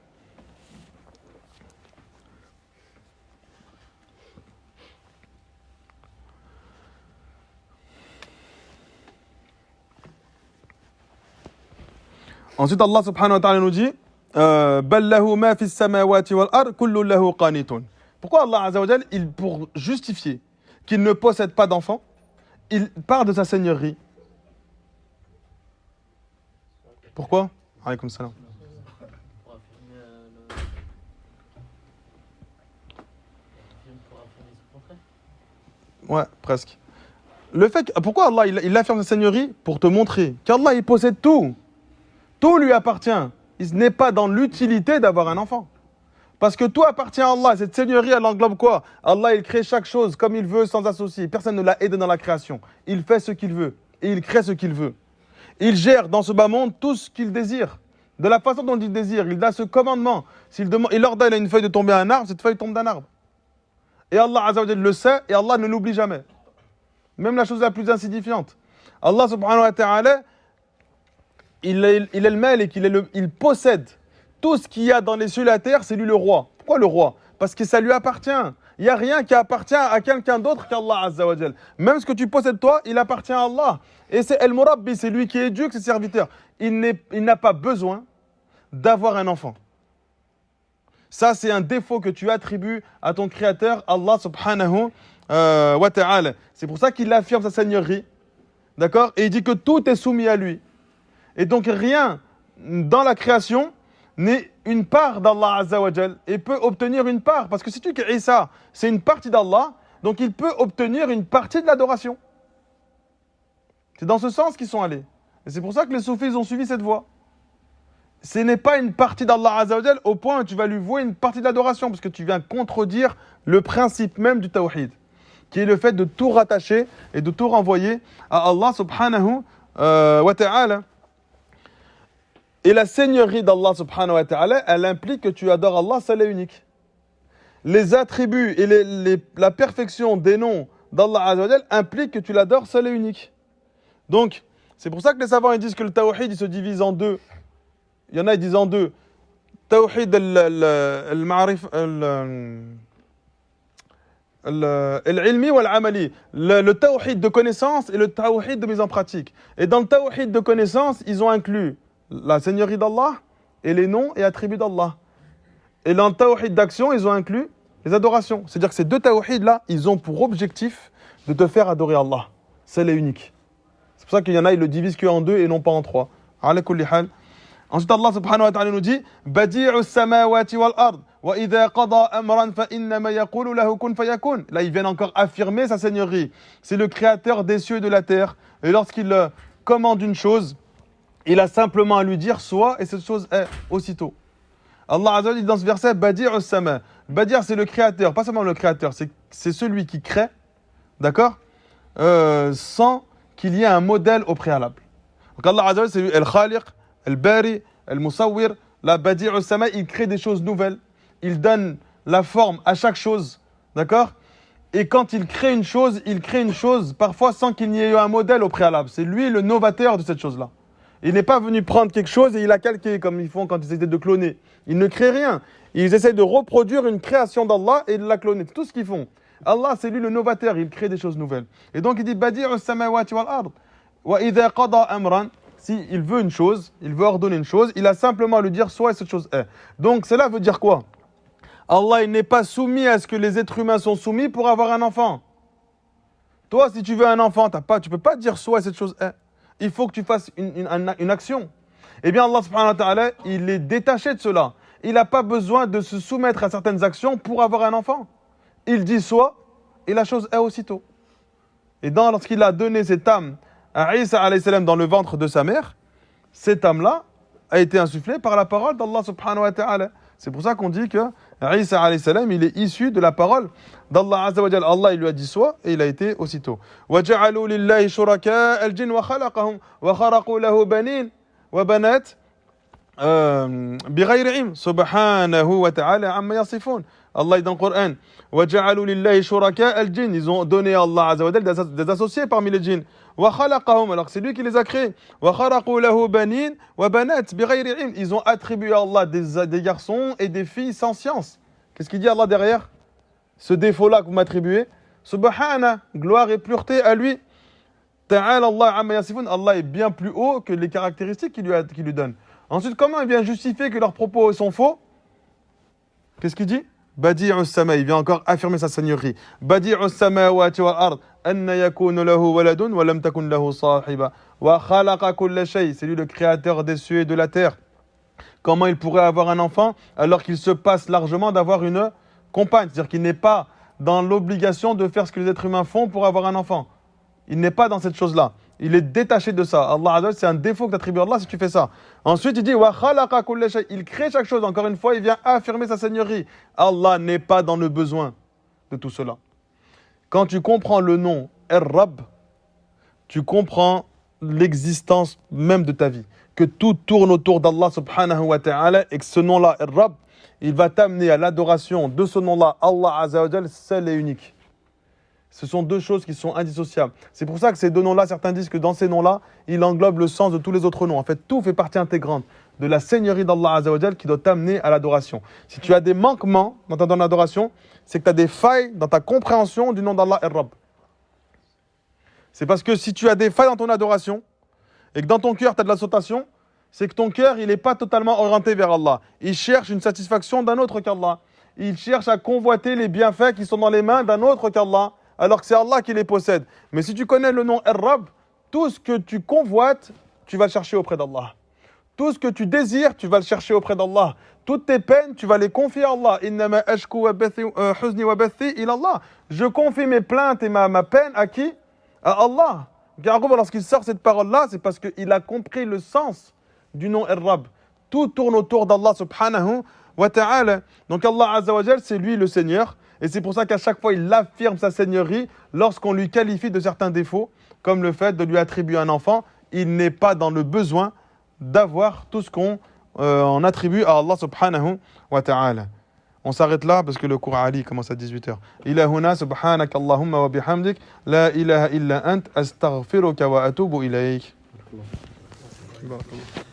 Ensuite, Allah subhanahu wa ta'ala nous dit Bal lahu ma fis samawati wal ard kullu lahu qanitun. Pourquoi Allah azza wa jal, pour justifier qu'il ne possède pas d'enfant, il part de sa seigneurie. Pourquoi? Alaykoum salam. Pour affirmer ce contraire. Ouais, presque. Pourquoi Allah il affirme sa seigneurie? Pour te montrer qu'Allah il possède tout. Tout lui appartient. Il n'est pas dans l'utilité d'avoir un enfant. Parce que tout appartient à Allah. Cette seigneurie, elle englobe quoi? Allah, il crée chaque chose comme il veut, sans associer. Personne ne l'a aidé dans la création. Il fait ce qu'il veut. Et il crée ce qu'il veut. Il gère dans ce bas monde tout ce qu'il désire. De la façon dont il désire. Il a ce commandement. Il ordonne à une feuille de tomber à un arbre, cette feuille tombe d'un arbre. Et Allah Azza wa Jalla le sait, et Allah ne l'oublie jamais. Même la chose la plus insignifiante. Allah subhanahu wa ta'ala, il est le Malik, il possède tout ce qu'il y a dans les cieux et la terre, c'est lui le roi. Pourquoi le roi? Parce que ça lui appartient. Il n'y a rien qui appartient à quelqu'un d'autre qu'Allah Azza wa Jal. Même ce que tu possèdes toi, il appartient à Allah. Et c'est El Murabbi, c'est lui qui éduque ses serviteurs. Il n'a pas besoin d'avoir un enfant. Ça, c'est un défaut que tu attribues à ton créateur, Allah subhanahu wa ta'ala. C'est pour ça qu'il affirme sa seigneurie. D'accord? Et il dit que tout est soumis à lui. Et donc rien dans la création n'est une part d'Allah Azza wa Jal et peut obtenir une part. Parce que si tu dis Isa, c'est une partie d'Allah, donc il peut obtenir une partie de l'adoration. C'est dans ce sens qu'ils sont allés. Et c'est pour ça que les soufis ont suivi cette voie. Ce n'est pas une partie d'Allah Azza wa Jal au point où tu vas lui vouer une partie de l'adoration, parce que tu viens contredire le principe même du tawhid, qui est le fait de tout rattacher et de tout renvoyer à Allah subhanahu wa ta'ala. Et la seigneurie d'Allah subhanahu wa ta'ala, elle implique que tu adores Allah seul et unique. Les attributs et la perfection des noms d'Allah Azza wa Jal impliquent que tu l'adores seul et unique. Donc, c'est pour ça que les savants ils disent que le tawhid il se divise en deux. Il y en a, ils disent en deux. Tawhid al-ma'rif, al-ilmi ou al-amali. Le tawhid de connaissance et le tawhid de mise en pratique. Et dans le tawhid de connaissance, ils ont inclus la seigneurie d'Allah et les noms et attributs d'Allah. Et dans le tawhid d'action, ils ont inclus les adorations. C'est-à-dire que ces deux tawhids-là, ils ont pour objectif de te faire adorer Allah. Seul et unique. C'est pour ça qu'il y en a, ils le divisent qu'en deux et non pas en trois. Ala kulli hal. Ensuite, Allah subhanahu wa ta'ala nous dit Badi'u samawati wal ard wa idha qada amran fa innama yaqulu lahu kun fayakun. Là, ils viennent encore affirmer sa seigneurie. C'est le créateur des cieux et de la terre. Et lorsqu'il commande une chose, Il a simplement à lui dire soit, et cette chose est aussitôt. Allah Azza wa Jalla dit dans ce verset, Badi'u sama. Badi' c'est le créateur, pas seulement le créateur, c'est celui qui crée, d'accord, sans qu'il y ait un modèle au préalable. Donc Allah Azza wa Jalla, c'est lui, Al-Khaliq, Al-Bari, Al-Musawwir, la Badi'u sama, il crée des choses nouvelles, il donne la forme à chaque chose, d'accord. Et quand il crée une chose parfois sans qu'il n'y ait eu un modèle au préalable. C'est lui le novateur de cette chose-là. Il n'est pas venu prendre quelque chose et il a calqué comme ils font quand ils essaient de cloner. Ils ne créent rien. Ils essaient de reproduire une création d'Allah et de la cloner. C'est tout ce qu'ils font. Allah, c'est lui le novateur. Il crée des choses nouvelles. Et donc il dit Badi'u samawati wal ard. Wa idha qada amran. Si il veut une chose, il veut ordonner une chose, il a simplement à lui dire soit cette chose est. Donc cela veut dire quoi? Allah, il n'est pas soumis à ce que les êtres humains sont soumis pour avoir un enfant. Toi, si tu veux un enfant, tu ne peux pas dire soit cette chose est. Il faut que tu fasses une action. Eh bien, Allah subhanahu wa ta'ala, il est détaché de cela. Il n'a pas besoin de se soumettre à certaines actions pour avoir un enfant. Il dit soit, et la chose est aussitôt. Et lorsqu'il a donné cette âme à Isa alayhi salam dans le ventre de sa mère, cette âme-là a été insufflée par la parole d'Allah subhanahu wa ta'ala. C'est pour ça qu'on dit que Isa alayhi salam, il est issu de la parole d'Allah azza wa jalla. Allah, il lui a dit soit et il a été aussitôt. وَجَعَلُوا لِلَّهِ شُرَكَاءَ الْجِنِّ وَخَلَقَهُم وَخَرَقُوا لَهُ بَنِينَ وَبَنَاتٍ بِغَيْرِ عِلْمٍ سُبْحَانَهُ وَتَعَالَى عَمَّا يَصِفُونَ. Allah est dans le Coran. وَجَعَلُوا لِلَّهِ شُرَكَاءَ الْجِنِّ. Ils ont donné à Allah azza wa jalla des associés parmi les djinns. وَخَلَقَهُمْ. Alors c'est lui qui les a créés. وَخَرَقُوا لَهُ بَنِينَ وَبَنَاتٍ بِغَيْرِ عِلْمٍ. Ils ont attribué à Allah des garçons et des filles sans science. Qu'est-ce qu'il dit Allah derrière ce défaut-là que vous m'attribuez? Subhana, gloire et pureté à lui. Ta'ala Allah amma yasifun. Allah est bien plus haut que les caractéristiques qu'il lui donne. Ensuite, comment il vient justifier que leurs propos sont faux? Qu'est-ce qu'il dit? Badi'u sama, il vient encore affirmer sa seigneurie. Badi'u samawati wal ard. Anna yakunu lahu waladun wa lam takun lahu sahiba. Wa khalaqa kulla shay. C'est lui le créateur des cieux et de la terre. Comment il pourrait avoir un enfant alors qu'il se passe largement d'avoir une compagne? C'est-à-dire qu'il n'est pas dans l'obligation de faire ce que les êtres humains font pour avoir un enfant. Il n'est pas dans cette chose-là. Il est détaché de ça. Allah Azza wa Jalla, c'est un défaut que tu attribues à Allah si tu fais ça. Ensuite, il dit wa khalaqa kulla shay. Il crée chaque chose. Encore une fois, il vient affirmer sa seigneurie. Allah n'est pas dans le besoin de tout cela. Quand tu comprends le nom Ar-Rabb, tu comprends l'existence même de ta vie. Que tout tourne autour d'Allah subhanahu wa ta'ala et que ce nom-là, Ar-Rabb, il va t'amener à l'adoration de ce nom-là, Allah Azza wa Jalla, seul et unique. Ce sont deux choses qui sont indissociables. C'est pour ça que ces deux noms-là, certains disent que dans ces noms-là, il englobe le sens de tous les autres noms. En fait, tout fait partie intégrante de la seigneurie d'Allah Azza wa Jalla qui doit t'amener à l'adoration. Si tu as des manquements dans ton adoration, c'est que tu as des failles dans ta compréhension du nom d'Allah Ar-Rabb. C'est parce que si tu as des failles dans ton adoration et que dans ton cœur, tu as de la sautation, c'est que ton cœur, il n'est pas totalement orienté vers Allah. Il cherche une satisfaction d'un autre qu'Allah. Il cherche à convoiter les bienfaits qui sont dans les mains d'un autre qu'Allah, alors que c'est Allah qui les possède. Mais si tu connais le nom Ar-Rabb, tout ce que tu convoites, tu vas le chercher auprès d'Allah. Tout ce que tu désires, tu vas le chercher auprès d'Allah. Toutes tes peines, tu vas les confier à Allah. Innama ashku wa huzni wa bathi ila Allah. Je confie mes plaintes et ma peine à qui? À Allah. Yaqub, lorsqu'il sort cette parole-là, c'est parce qu'il a compris le sens du nom Ar-Rabb. Tout tourne autour d'Allah subhanahu wa ta'ala. Donc Allah Azza wa Jal, c'est lui le Seigneur. Et c'est pour ça qu'à chaque fois, il affirme sa seigneurie lorsqu'on lui qualifie de certains défauts, comme le fait de lui attribuer un enfant. Il n'est pas dans le besoin d'avoir tout ce qu'on en attribue à Allah subhanahu wa ta'ala. On s'arrête là parce que le cours Ali commence à 18h. Ilahuna subhanaka Allahumma wa bihamdik la ilaha illa ant astaghfiruka wa atubu ilayk. Barakallah.